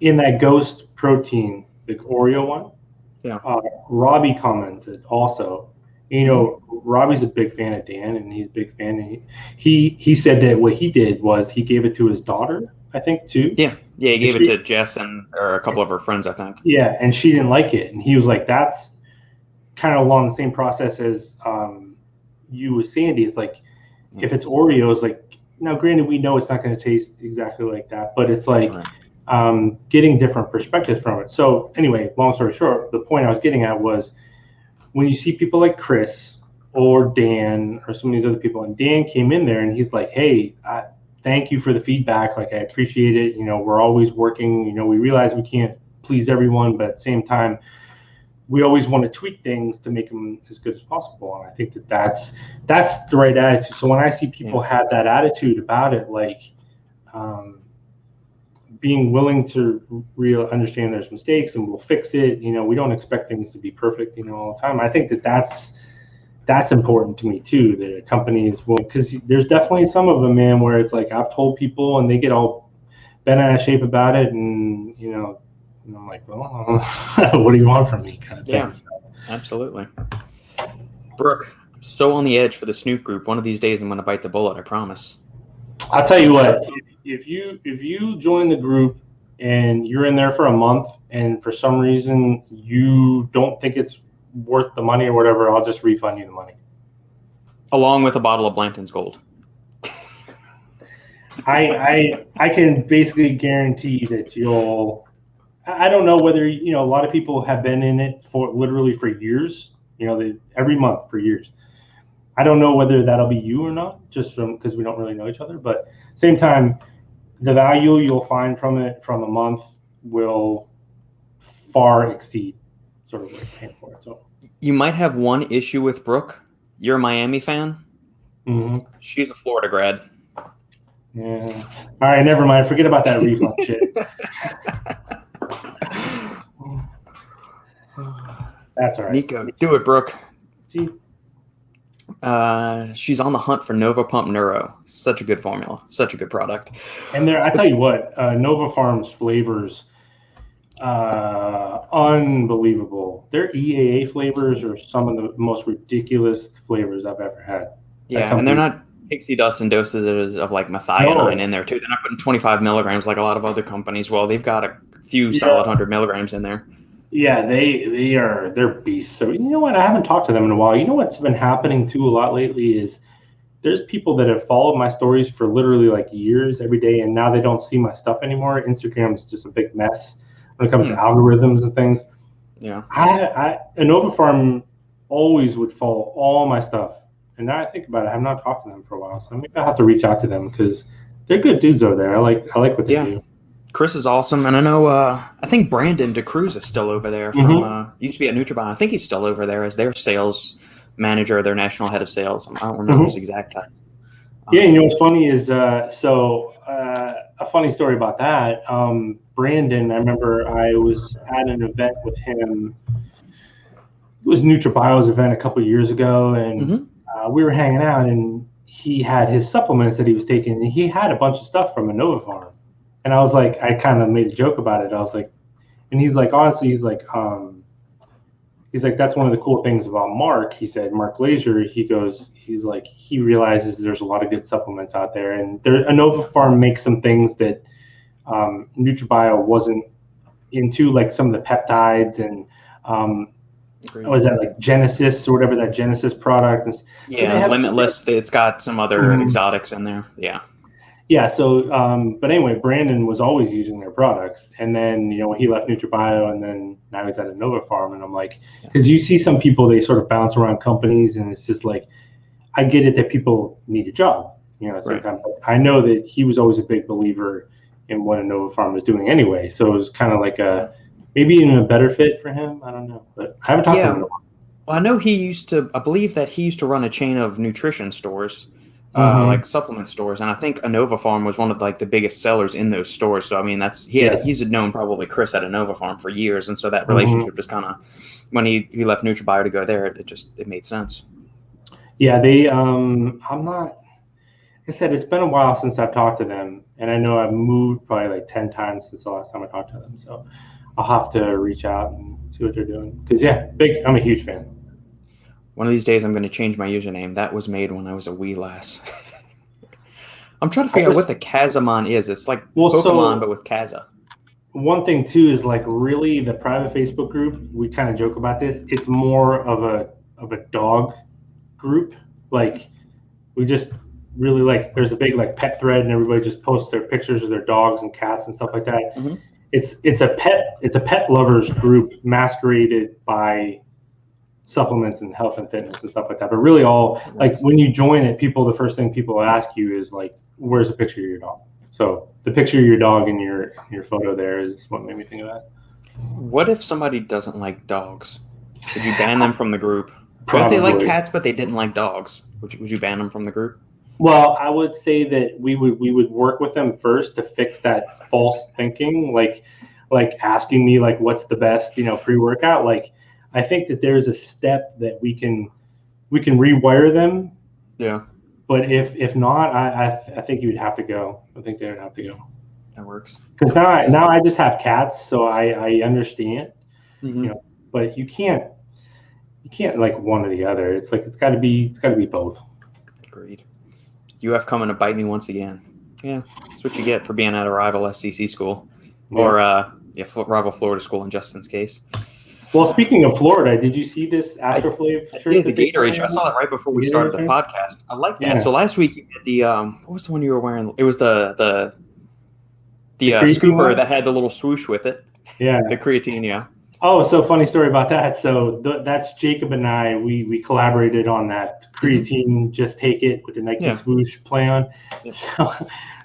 Speaker 1: in that ghost protein, the Oreo one, Robbie commented also. Robbie's a big fan of Dan, and he's a big fan. And he said that what he did was he gave it to his daughter, I think, too.
Speaker 2: Yeah, he gave it to Jess or a couple of her friends, I think.
Speaker 1: Yeah, and she didn't like it. And he was like, that's kind of along the same process as you with Sandy. It's like, if it's Oreos, like, now granted, we know it's not going to taste exactly like that, but it's like getting different perspectives from it. So anyway, long story short, the point I was getting at was, when you see people like Chris or Dan or some of these other people, and Dan came in there and he's like, hey, thank you for the feedback. Like, I appreciate it. We're always working. We realize we can't please everyone, but at the same time, we always want to tweak things to make them as good as possible. And I think that's the right attitude. So when I see people have that attitude about it, like being willing to understand there's mistakes and we'll fix it. We don't expect things to be perfect, all the time. I think that's important to me too, that a company is willing, because there's definitely some of them, man, where it's like, I've told people and they get all bent out of shape about it. And, I'm like, well, what do you want from me, kind of thing.
Speaker 2: Yeah, absolutely. Brooke, so on the edge for the Snoop group. One of these days I'm going to bite the bullet, I promise.
Speaker 1: I'll tell you what, if you join the group and you're in there for a month and for some reason you don't think it's worth the money or whatever, I'll just refund you the money.
Speaker 2: Along with a bottle of Blanton's Gold.
Speaker 1: I can basically guarantee that I don't know whether, a lot of people have been in it literally for years, every month for years. I don't know whether that'll be you or not, just because we don't really know each other. But same time, the value you'll find from it from a month will far exceed sort of what you're paying for it. So
Speaker 2: you might have one issue with Brooke. You're a Miami fan. She's a Florida grad.
Speaker 1: Yeah. All right, never mind. Forget about that refund shit. That's all right.
Speaker 2: Niko, do it, Brooke.
Speaker 1: See?
Speaker 2: She's on the hunt for Nova Pump Neuro. Such a good formula. Such a good product.
Speaker 1: And I tell you what, Nova Farms flavors, unbelievable. Their EAA flavors are some of the most ridiculous flavors I've ever had.
Speaker 2: Yeah, and they're not pixie dust and doses of like methionine in there too. They're not putting 25 milligrams like a lot of other companies. Well, they've got a few solid 100 milligrams in there.
Speaker 1: Yeah, they're beasts. So you know what? I haven't talked to them in a while. You know what's been happening too a lot lately is there's people that have followed my stories for literally like years every day, and now they don't see my stuff anymore. Instagram's just a big mess when it comes to algorithms and things.
Speaker 2: Yeah.
Speaker 1: Nova Farm always would follow all my stuff. And now I think about it, I have not talked to them for a while. So maybe I'll have to reach out to them because they're good dudes over there. I like what they do.
Speaker 2: Chris is awesome, and I know. I think Brandon DeCruz is still over there. From used to be at Nutribon. I think he's still over there as their sales manager, their national head of sales. I don't remember his exact title.
Speaker 1: Yeah, what's funny is a funny story about that. Brandon, I remember I was at an event with him. It was NutriBio's event a couple of years ago, and we were hanging out, and he had his supplements that he was taking, and he had a bunch of stuff from Innova Farm. And I was like, I kind of made a joke about it. I was like, and he's like, honestly, he's like, that's one of the cool things about Mark. He said, Mark Glazer, he's like, he realizes there's a lot of good supplements out there. And Innova Farm makes some things that NutriBio wasn't into, like some of the peptides and was that like Genesis or whatever, that Genesis product? And
Speaker 2: yeah, so Limitless. It's got some other exotics in there. Yeah.
Speaker 1: Yeah. So, but anyway, Brandon was always using their products, and then when he left NutriBio, and then now he's at Innova Farm, and I'm like, because you see some people, they sort of bounce around companies, and it's just like, I get it that people need a job, sometimes. But I know that he was always a big believer in what Innova Farm was doing anyway. So it was kind of like maybe even a better fit for him. I don't know, but I haven't talked to him in a while.
Speaker 2: Well, I know I believe that he used to run a chain of nutrition stores, like supplement stores. And I think Innova Farm was one of like the biggest sellers in those stores. So, I mean, he's known probably Chris at Innova Farm for years. And so that relationship just kind of, when he left NutriBio to go there, it made sense. Yeah,
Speaker 1: I'm not, like I said, it's been a while since I've talked to them. And I know I've moved probably like 10 times since the last time I talked to them. So I'll have to reach out and see what they're doing. Because, I'm a huge fan.
Speaker 2: One of these days, I'm going to change my username. That was made when I was a wee lass. I'm trying to figure out what the Kazamon is. It's like Pokemon, but with Kaza.
Speaker 1: One thing, too, is like really the private Facebook group, we kind of joke about this. It's more of a dog group. Like, we just really like, there's a big like pet thread, and everybody just posts their pictures of their dogs and cats and stuff like that. Mm-hmm. It's a pet lovers group masqueraded by supplements and health and fitness and stuff like that. But really, all like when you join it, the first thing people ask you is like, "Where's a picture of your dog?" So the picture of your dog in your photo there is what made me think of that.
Speaker 2: What if somebody doesn't like dogs? Would you ban them from the group? What if they like cats but they didn't like dogs? Would you ban them from the group?
Speaker 1: Well, I would say that we would work with them first to fix that false thinking, like asking me like what's the best pre-workout. Like I think that there's a step that we can rewire them.
Speaker 2: Yeah.
Speaker 1: But if not, I think you would have to go. I think they would have to go.
Speaker 2: That works.
Speaker 1: Because now I just have cats, so I understand.
Speaker 2: Mm-hmm.
Speaker 1: But you can't like one or the other. It's like it's got to be both.
Speaker 2: Agreed. UF coming to bite me once again. Yeah, that's what you get for being at a rival SEC school, or rival Florida school in Justin's case.
Speaker 1: Well, speaking of Florida, did you see this Astroflave shirt?
Speaker 2: Yeah, the Gatorade shirt. I saw it right before we started the podcast. I like that. Yeah. So last week you had the what was the one you were wearing? It was the scooper one that had the little swoosh with it.
Speaker 1: Yeah,
Speaker 2: the creatine. Yeah.
Speaker 1: Oh, so funny story about that. So that's Jacob and I. We collaborated on that creatine. Just take it with the Nike swoosh play on. Yeah.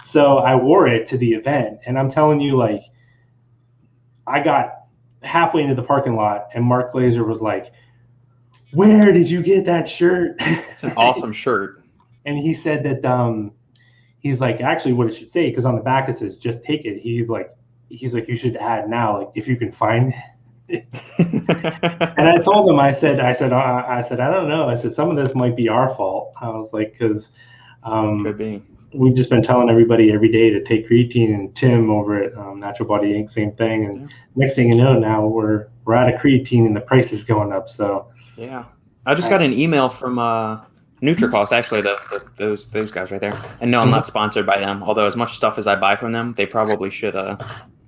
Speaker 1: So I wore it to the event, and I'm telling you, like, I got halfway into the parking lot, and Mark Glazer was like, "Where did you get that shirt?"
Speaker 2: It's an awesome shirt.
Speaker 1: And he said that he's like, actually, what it should say, because on the back it says "just take it." He's like, you should add now, like, if you can find it. And I told him, I said, I don't know. I said, some of this might be our fault. I was like, because
Speaker 2: could be.
Speaker 1: We've just been telling everybody every day to take creatine, and Tim over at Natural Body Inc. same thing. And next thing you know, now we're out of creatine and the price is going up. So
Speaker 2: yeah, I just got an email from NutriCost, actually, those guys right there. And no, I'm not sponsored by them. Although as much stuff as I buy from them, they probably should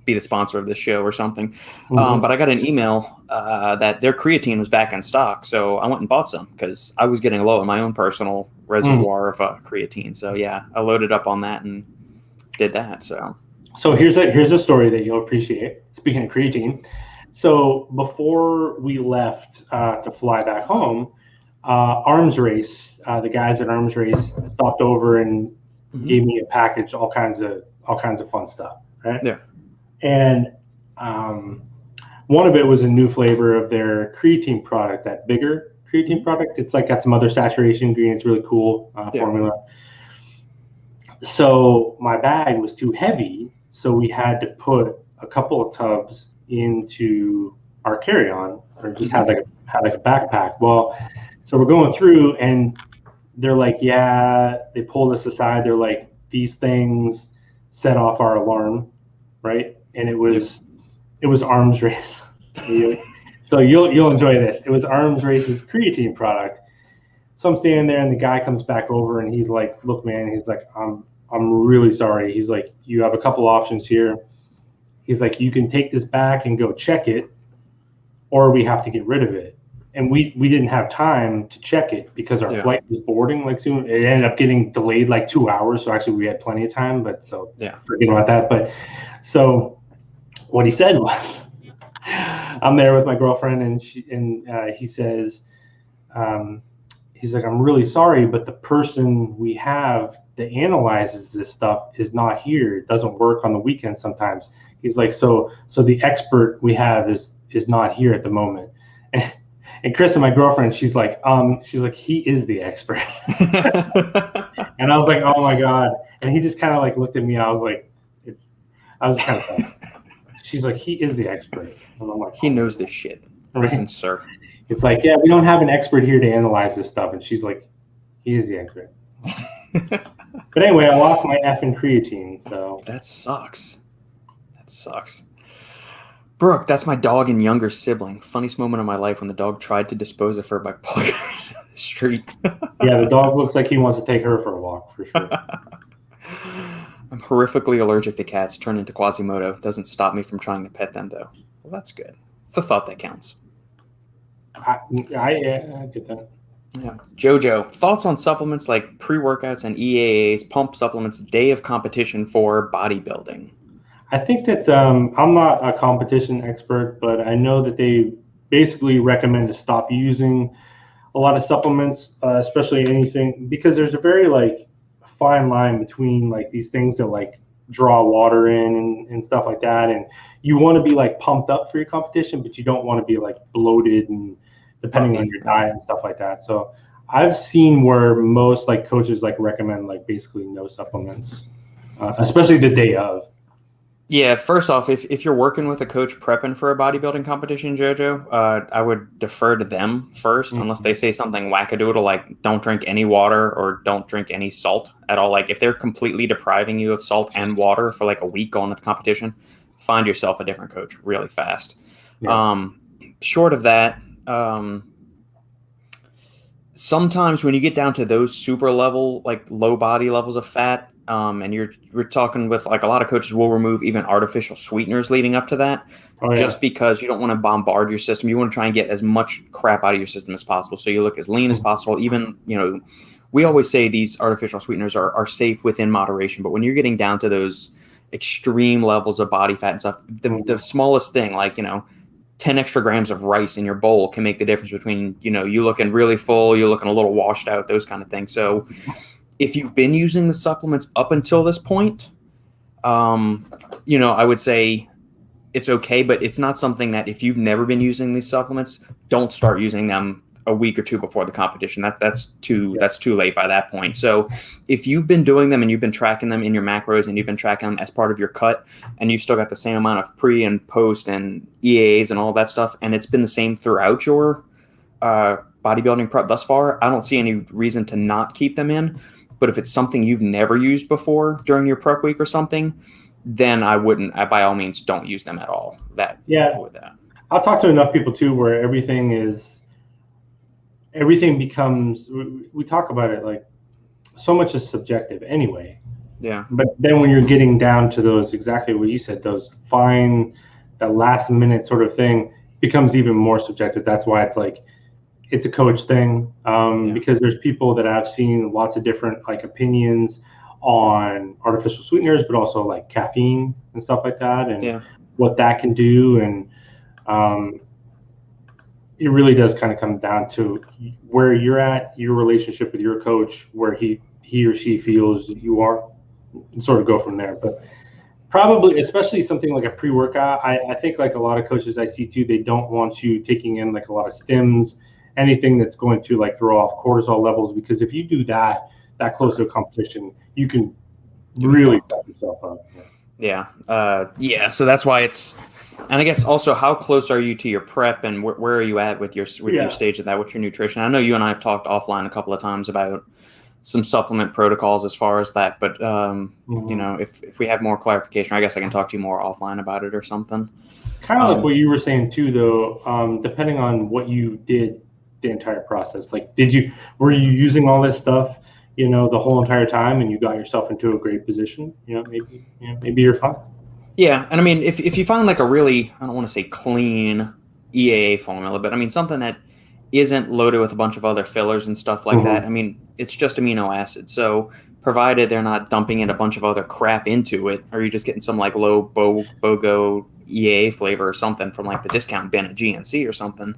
Speaker 2: be the sponsor of this show or something. But I got an email that their creatine was back in stock. So I went and bought some because I was getting low in my own personal reservoir of creatine. So yeah, I loaded up on that and did that. So
Speaker 1: here's a story that you'll appreciate. Speaking of creatine. So before we left to fly back home, Arms Race, the guys at Arms Race stopped over and gave me a package, all kinds of fun stuff. Right.
Speaker 2: Yeah.
Speaker 1: And one of it was a new flavor of their creatine product, that bigger creatine product. It's like got some other saturation ingredients, really cool formula. So my bag was too heavy, so we had to put a couple of tubs into our carry-on, or just had like a backpack. Well, so we're going through, and they're like, yeah, they pulled us aside. They're like, these things set off our alarm, right? And it was arms race. So you'll enjoy this. It was Arms Race's creatine product. So I'm standing there, and the guy comes back over, and he's like, look, man, he's like, I'm really sorry. He's like, you have a couple options here. He's like, you can take this back and go check it, or we have to get rid of it. And we didn't have time to check it because our flight was boarding like soon. It ended up getting delayed like 2 hours. So actually we had plenty of time, but so forget about that. But so what he said was, I'm there with my girlfriend, and he says, he's like, I'm really sorry, but the person we have that analyzes this stuff is not here. It doesn't work on the weekends sometimes. He's like, so the expert we have is not here at the moment. And Chris, and my girlfriend, she's like, he is the expert. And I was like, oh my God. And he just kind of like looked at me. I was kind of sad. She's like, he is the expert. And I'm like,
Speaker 2: he knows this shit. Listen, sir.
Speaker 1: It's like, yeah, we don't have an expert here to analyze this stuff. And she's like, he is the expert. But anyway, I lost my effing creatine. So
Speaker 2: that sucks. Brooke, that's my dog and younger sibling. Funniest moment of my life when the dog tried to dispose of her by pulling her into the street.
Speaker 1: Yeah, the dog looks like he wants to take her for a walk, for sure.
Speaker 2: I'm horrifically allergic to cats. Turn into Quasimodo. Doesn't stop me from trying to pet them, though. Well, that's good. It's the thought that counts.
Speaker 1: I get that.
Speaker 2: Yeah. Jojo, thoughts on supplements like pre-workouts and EAAs, pump supplements, day of competition for bodybuilding?
Speaker 1: I think that I'm not a competition expert, but I know that they basically recommend to stop using a lot of supplements, especially anything, because there's a very like fine line between like these things that like draw water in and stuff like that. And you want to be like pumped up for your competition, but you don't want to be like bloated and depending on your diet and stuff like that. So I've seen where most like coaches like recommend like basically no supplements, especially the day of.
Speaker 2: Yeah, first off, if you're working with a coach prepping for a bodybuilding competition, Jojo, I would defer to them first, unless they say something wackadoodle like don't drink any water or don't drink any salt at all. Like if they're completely depriving you of salt and water for like a week going to the competition, find yourself a different coach really fast. Yeah. Short of that, sometimes when you get down to those super level, like low body levels of fat, and we're talking with like a lot of coaches will remove even artificial sweeteners leading up to that, just because you don't want to bombard your system. You want to try and get as much crap out of your system as possible, so you look as lean as possible. Even, we always say these artificial sweeteners are safe within moderation, but when you're getting down to those extreme levels of body fat and stuff, the smallest thing, like 10 extra grams of rice in your bowl can make the difference between you looking really full, you looking a little washed out, those kind of things. So if you've been using the supplements up until this point, I would say it's okay, but it's not something that if you've never been using these supplements, don't start using them a week or two before the competition. That's too late by that point. So if you've been doing them and you've been tracking them in your macros and you've been tracking them as part of your cut, and you've still got the same amount of pre and post and EAAs and all that stuff, and it's been the same throughout your bodybuilding prep thus far, I don't see any reason to not keep them in. But if it's something you've never used before during your prep week or something, then I wouldn't, by all means, don't use them at all. With that.
Speaker 1: I'll talk to enough people too, where everything becomes, we talk about it like so much is subjective anyway.
Speaker 2: Yeah.
Speaker 1: But then when you're getting down to those, exactly what you said, those fine, that last minute sort of thing becomes even more subjective. That's why it's like, it's a coach thing, because there's people that I've seen lots of different like opinions on artificial sweeteners, but also like caffeine and stuff like that, and what that can do. And it really does kind of come down to where you're at, your relationship with your coach, where he or she feels that you are, and sort of go from there. But probably, especially something like a pre-workout, I think like a lot of coaches I see too, they don't want you taking in like a lot of stims, anything that's going to like throw off cortisol levels, because if you do that close to a competition, you can really fuck yourself up.
Speaker 2: Yeah. So that's why it's, and I guess also, how close are you to your prep, and where are you at with your stage of that? What's your nutrition? I know you and I have talked offline a couple of times about some supplement protocols as far as that, but if we have more clarification, I guess I can talk to you more offline about it or something.
Speaker 1: Kind of like what you were saying too, though. Depending on what you did the entire process, like were you using all this stuff, the whole entire time, and you got yourself into a great position? Maybe you're fine.
Speaker 2: Yeah, and I mean, if you find like a really, I don't want to say clean EAA formula, but I mean something that isn't loaded with a bunch of other fillers and stuff like that. I mean, it's just amino acids. So provided they're not dumping in a bunch of other crap into it, or you're just getting some like low BOGO EAA flavor or something from like the discount bin at GNC or something.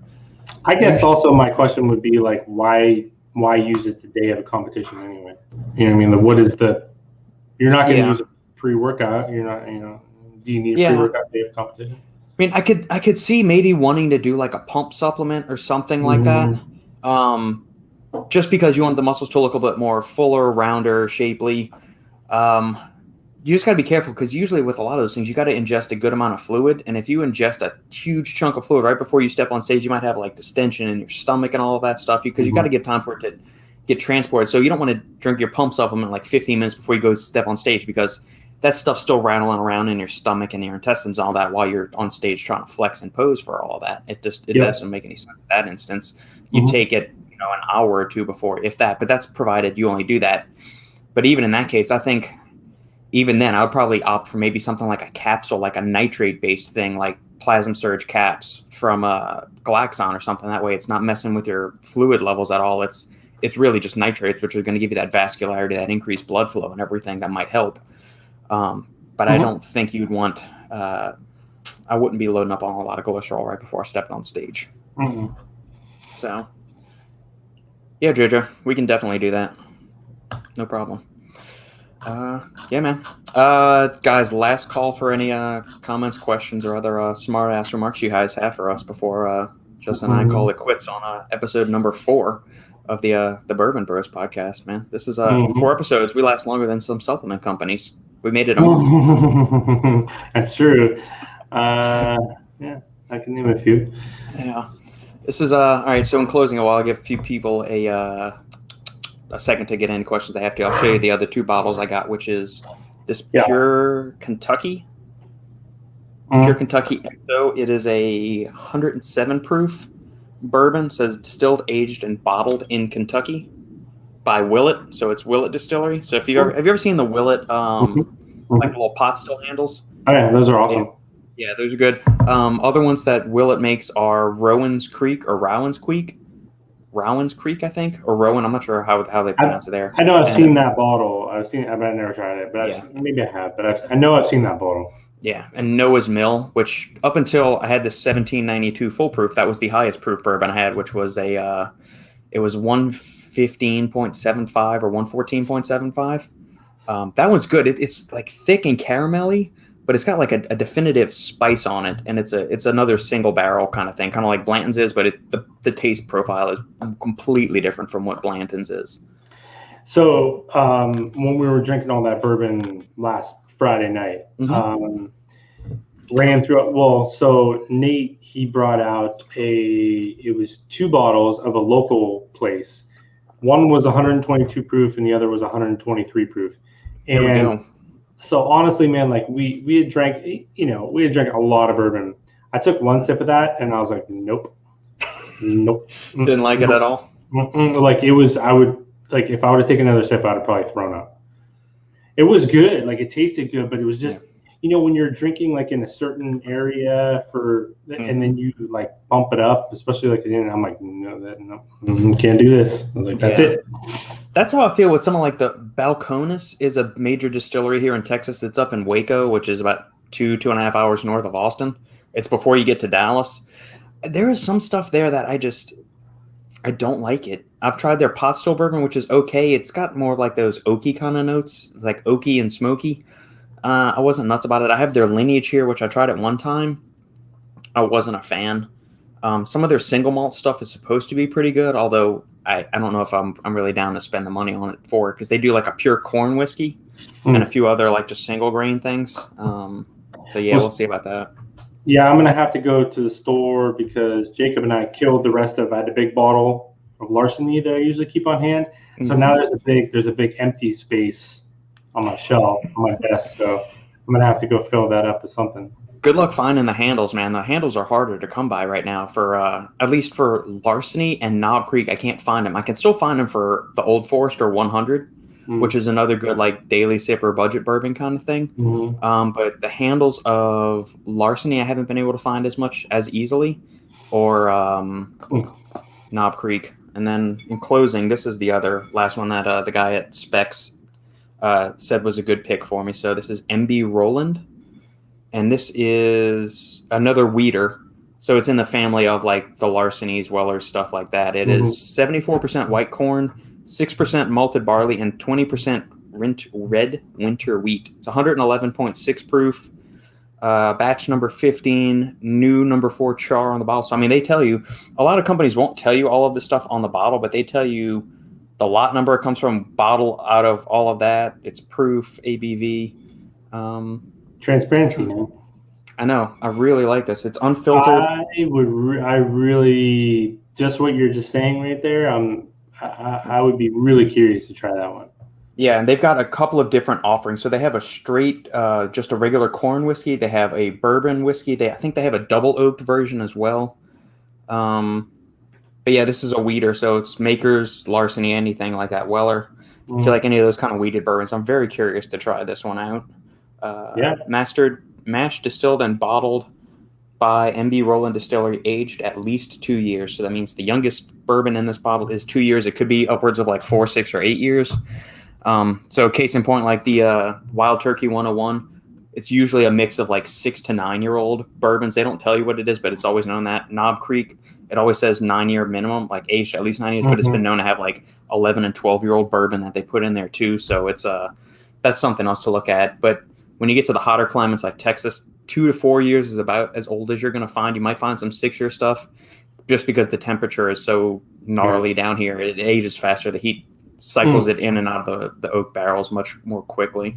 Speaker 1: I guess also my question would be like, why use it the day of a competition anyway? You know what I mean? Like, what is you're not going to use a pre-workout. You're not, do you need a pre-workout day of competition?
Speaker 2: I mean, I could see maybe wanting to do like a pump supplement or something like that. Just because you want the muscles to look a bit more fuller, rounder, shapely. You just got to be careful, because usually with a lot of those things, you got to ingest a good amount of fluid. And if you ingest a huge chunk of fluid right before you step on stage, you might have like distension in your stomach and all of that stuff, because you got to give time for it to get transported. So you don't want to drink your pump supplement like 15 minutes before you go step on stage, because that stuff's still rattling around in your stomach and your intestines and all that while you're on stage trying to flex and pose for all of that. It doesn't make any sense in that instance. You take it, an hour or two before, if that, but that's provided you only do that. But even in that case, I think even then I would probably opt for maybe something like a capsule, like a nitrate based thing, like Plasma Surge caps from Glaxon or something. That way it's not messing with your fluid levels at all. It's really just nitrates, which are going to give you that vascularity, that increased blood flow and everything that might help. But I don't think you'd want, I wouldn't be loading up on a lot of glycerol right before I stepped on stage. So, yeah, Jojo, we can definitely do that. No problem. Yeah, man. Guys, last call for any comments, questions, or other smart-ass remarks you guys have for us before Justin and I call it quits on episode number 4 of the Bourbon Bros podcast, man. This is 4 episodes. We last longer than some supplement companies. We made it on.
Speaker 1: That's true. Yeah, I can name a few.
Speaker 2: Yeah. This is all right. So in closing, I'll give a few people a second to get any questions they have to. I'll show you the other 2 bottles I got, which is this Pure Kentucky. Pure Kentucky Exo. It is a 107 proof bourbon. It says distilled, aged, and bottled in Kentucky by Willet. So it's Willet Distillery. So if you have you ever seen the Willet like the little pot still handles?
Speaker 1: Oh yeah, those are awesome.
Speaker 2: Yeah, those are good. Other ones that Willet makes are Rowan's Creek, I think, or Rowan. I'm not sure how they pronounce it there.
Speaker 1: I know I've seen that bottle. I've never tried it, but maybe I have. But I know I've seen that bottle. Yeah,
Speaker 2: and Noah's Mill, which up until I had this 1792 full proof, that was the highest proof bourbon I had, which was it was 115.75 or 114.75. That one's good. It's like thick and caramelly, but it's got like a definitive spice on it, and it's another single barrel kind of thing, kind of like Blanton's is, but the taste profile is completely different from what Blanton's is.
Speaker 1: So when we were drinking all that bourbon last Friday night, ran through it. Well, so Nate, he brought out it was 2 bottles of a local place. One was 122 proof and the other was 123 proof. And
Speaker 2: there we go.
Speaker 1: So honestly, man, like we had drank a lot of bourbon. I took 1 sip of that and I was like, nope.
Speaker 2: Didn't like it at all.
Speaker 1: Like it was, I would like if I would have taken another sip, I'd have probably thrown up. It was good, like it tasted good, but it was just when you're drinking like in a certain area and then you like bump it up, especially like I'm like, no, can't do this. I was like, that's it.
Speaker 2: That's how I feel with something like the Balcones is a major distillery here in Texas. It's up in Waco, which is about 2.5 hours north of Austin. It's before you get to Dallas. There is some stuff there that I don't like it. I've tried their pot still bourbon, which is okay. It's got more of like those oaky kind of notes, like oaky and smoky. I wasn't nuts about it. I have their Lineage here, which I tried at one time. I wasn't a fan. Some of their single malt stuff is supposed to be pretty good, although I don't know if I'm really down to spend the money on it because they do like a pure corn whiskey, and a few other like just single grain things. So yeah, we'll see about that.
Speaker 1: Yeah, I'm gonna have to go to the store because Jacob and I killed the rest of. I had a big bottle of larceny that I usually keep on hand. So now there's a big empty space on my shelf on my desk. So I'm gonna have to go fill that up with something.
Speaker 2: Good luck finding the handles, man. The handles are harder to come by right now for at least for Larceny and Knob Creek. I can't find them. I can still find them for the Old Forester 100, which is another good like daily sip or budget bourbon kind of thing. But the handles of Larceny I haven't been able to find as easily, or Knob Creek. And then in closing, this is the last one that the guy at Specs said was a good pick for me. So this is MB Roland. And this is another wheater. So it's in the family of like the Larcenies, Wellers, stuff like that. It is 74% white corn, 6% malted barley, and 20% red winter wheat. It's 111.6 proof. Batch number 15, new number 4 char on the bottle. So, I mean, they tell you, a lot of companies won't tell you all of this stuff on the bottle, but they tell you the lot number comes from bottle out of all of that. It's proof, ABV.
Speaker 1: Transparency, man.
Speaker 2: I know. I really like this. It's unfiltered.
Speaker 1: I really, just what you're just saying right there. I would be really curious to try that one.
Speaker 2: Yeah, and they've got a couple of different offerings. So they have a straight, just a regular corn whiskey. They have a bourbon whiskey. I think they have a double oaked version as well. But yeah, this is a wheater, so it's Makers, Larceny, anything like that. Weller. If you like any of those kind of wheated bourbons, I'm very curious to try this one out. Mashed, distilled, and bottled by MB Roland Distillery, aged at least 2 years. So that means the youngest bourbon in this bottle is 2 years. It could be upwards of like 4, 6, or 8 years. So case in point, like the Wild Turkey 101, it's usually a mix of like 6 to 9 year old bourbons. They don't tell you what it is, but it's always known that. Knob Creek, it always says 9 year minimum, like aged at least 9 years, but it's been known to have like 11 and 12 year old bourbon that they put in there too. So it's that's something else to look at. But when you get to the hotter climates like Texas, 2 to 4 years is about as old as you're going to find. You might find some 6 year stuff just because the temperature is so gnarly down here. It ages faster. The heat cycles it in and out of the oak barrels much more quickly,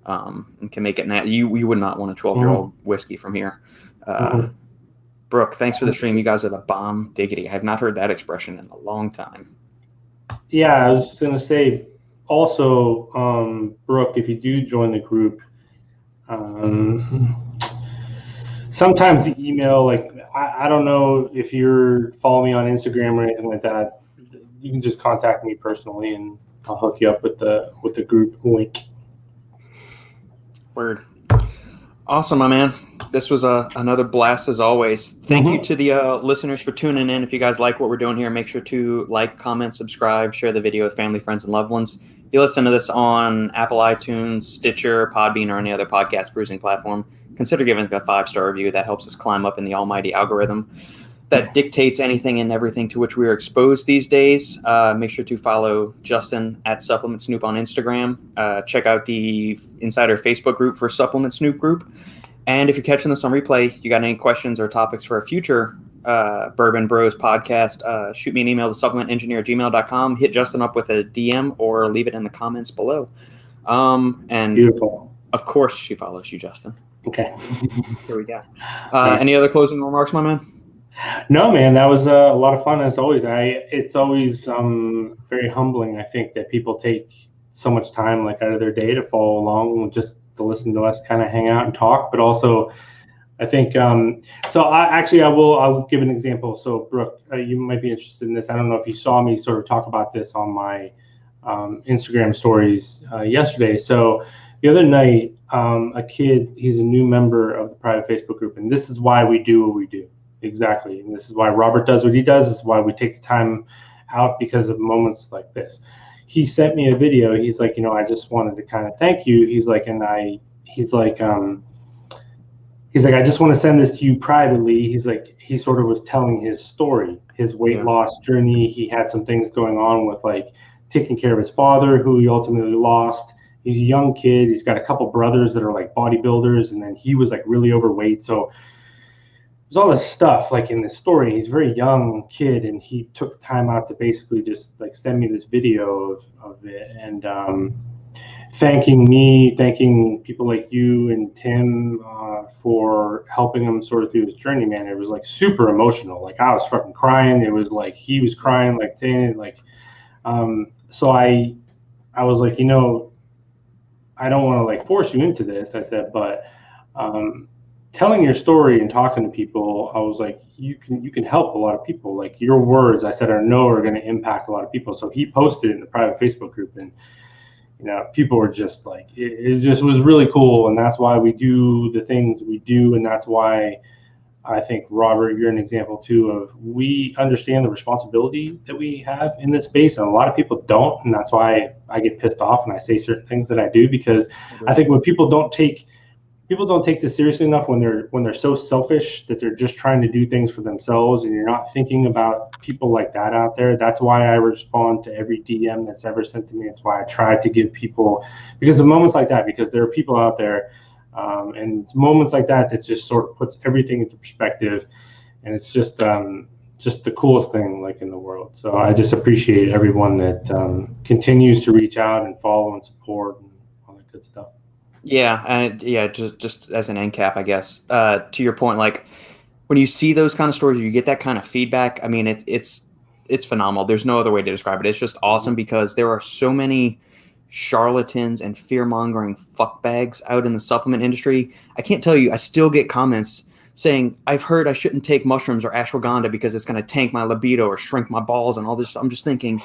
Speaker 2: and can make it you would not want a 12-year-old whiskey from here. Brooke, thanks for the stream. You guys are the bomb diggity. I have not heard that expression in a long time.
Speaker 1: Yeah, I was just going to say also, Brooke, if you do join the group, sometimes the email, like I don't know if you're following me on Instagram or anything like that, you can just contact me personally and I'll hook you up with the group link.
Speaker 2: Word. Awesome, my man. This was another blast as always. Thank you to the listeners for tuning in. If you guys like what we're doing here, make sure to like, comment, subscribe, share the video with family, friends, and loved ones. If you listen to this on Apple iTunes, Stitcher, Podbean, or any other podcast cruising platform, consider giving a 5-star review. That helps us climb up in the almighty algorithm that dictates anything and everything to which we are exposed these days. Make sure to follow Justin at SupplementSnoop on Instagram. Check out the Insider Facebook group for SupplementSnoop group. And if you're catching this on replay, you got any questions or topics for a future Bourbon Bros podcast, shoot me an email to supplementengineer@gmail.com. Hit Justin up with a DM or leave it in the comments below. And
Speaker 1: beautiful.
Speaker 2: Of course, she follows you, Justin.
Speaker 1: Okay.
Speaker 2: Here we go. Any other closing remarks, my man?
Speaker 1: No, man, that was a lot of fun as always. It's always very humbling, I think, that people take so much time like out of their day to follow along, just to listen to us kind of hang out and talk. But also, I think I will give an example. So Brooke, you might be interested in this. I don't know if you saw me sort of talk about this on my Instagram stories yesterday. So the other night, a kid, he's a new member of the private Facebook group, and this is why we do what we do. Exactly. And this is why Robert does what he does. This is why we take the time out, because of moments like this. He sent me a video. He's like, I just wanted to kind of thank you. He's like, I just want to send this to you privately. He's like, he sort of was telling his story, his weight loss journey. He had some things going on with like taking care of his father, who he ultimately lost. He's a young kid. He's got a couple brothers that are like bodybuilders. And then he was like really overweight. So there's all this stuff like in this story. He's a very young kid, and he took time out to basically just like send me this video of it. And thanking me, thanking people like you and Tim for helping him sort of through his journey, man. It was like super emotional. Like I was fucking crying. It was like he was crying, like Tim, like so I was like, you know, I don't want to like force you into this. I said, but telling your story and talking to people, I was like, you can help a lot of people. Like your words, I said, are going to impact a lot of people. So he posted it in the private Facebook group, and you know, people were just like, it just was really cool. And that's why we do the things we do. And that's why I think, Robert, you're an example too of we understand the responsibility that we have in this space. And a lot of people don't. And that's why I get pissed off and I say certain things that I do, because I think when people don't take this seriously enough, when they're so selfish that they're just trying to do things for themselves, and you're not thinking about people like that out there. That's why I respond to every DM that's ever sent to me. It's why I try to give people, because of moments like that, because there are people out there, and it's moments like that that just sort of puts everything into perspective, and it's just the coolest thing like in the world. So I just appreciate everyone that continues to reach out and follow and support and all that good stuff.
Speaker 2: Yeah, and just as an end cap, I guess, to your point, like when you see those kind of stories, you get that kind of feedback. I mean, it's phenomenal. There's no other way to describe it. It's just awesome because there are so many charlatans and fear-mongering fuckbags out in the supplement industry. I can't tell you, I still get comments saying, I've heard I shouldn't take mushrooms or ashwagandha because it's going to tank my libido or shrink my balls and all this. I'm just thinking,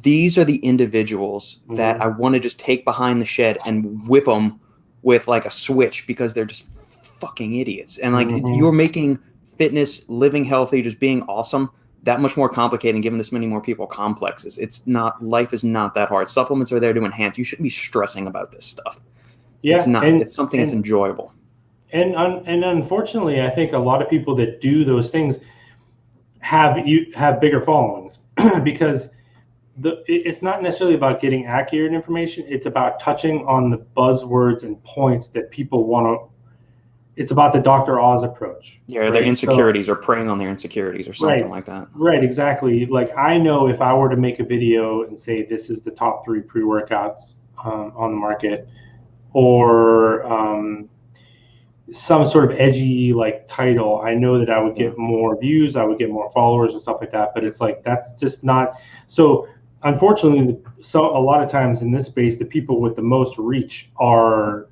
Speaker 2: these are the individuals that I want to just take behind the shed and whip them with like a switch because they're just fucking idiots. And like you're making fitness, living healthy, just being awesome that much more complicated and giving this many more people complexes. It's not, life is not that hard. Supplements are there to enhance. You shouldn't be stressing about this stuff. Yeah, it's not. It's something that's enjoyable.
Speaker 1: And unfortunately, I think a lot of people that do those things have bigger followings because it's not necessarily about getting accurate information. It's about touching on the buzzwords and points that people want to. It's about the Dr. Oz approach.
Speaker 2: Yeah, right? Their insecurities or preying on their insecurities or something like that.
Speaker 1: Right, exactly. Like I know if I were to make a video and say this is the top 3 pre-workouts on the market, or some sort of edgy like title, I know that I would get more views, I would get more followers and stuff like that. But it's like that's just not so. Unfortunately, so a lot of times in this space, the people with the most reach are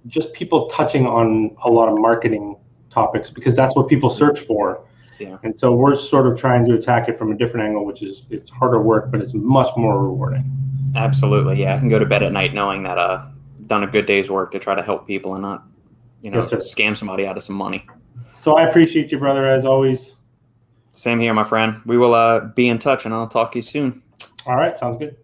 Speaker 1: just people touching on a lot of marketing topics because that's what people search for. Yeah. And so we're sort of trying to attack it from a different angle, which is it's harder work, but it's much more rewarding.
Speaker 2: Absolutely, yeah. I can go to bed at night knowing that I've done a good day's work to try to help people and not, scam somebody out of some money.
Speaker 1: So I appreciate you, brother, as always.
Speaker 2: Same here, my friend. We will be in touch, and I'll talk to you soon.
Speaker 1: All right, sounds good.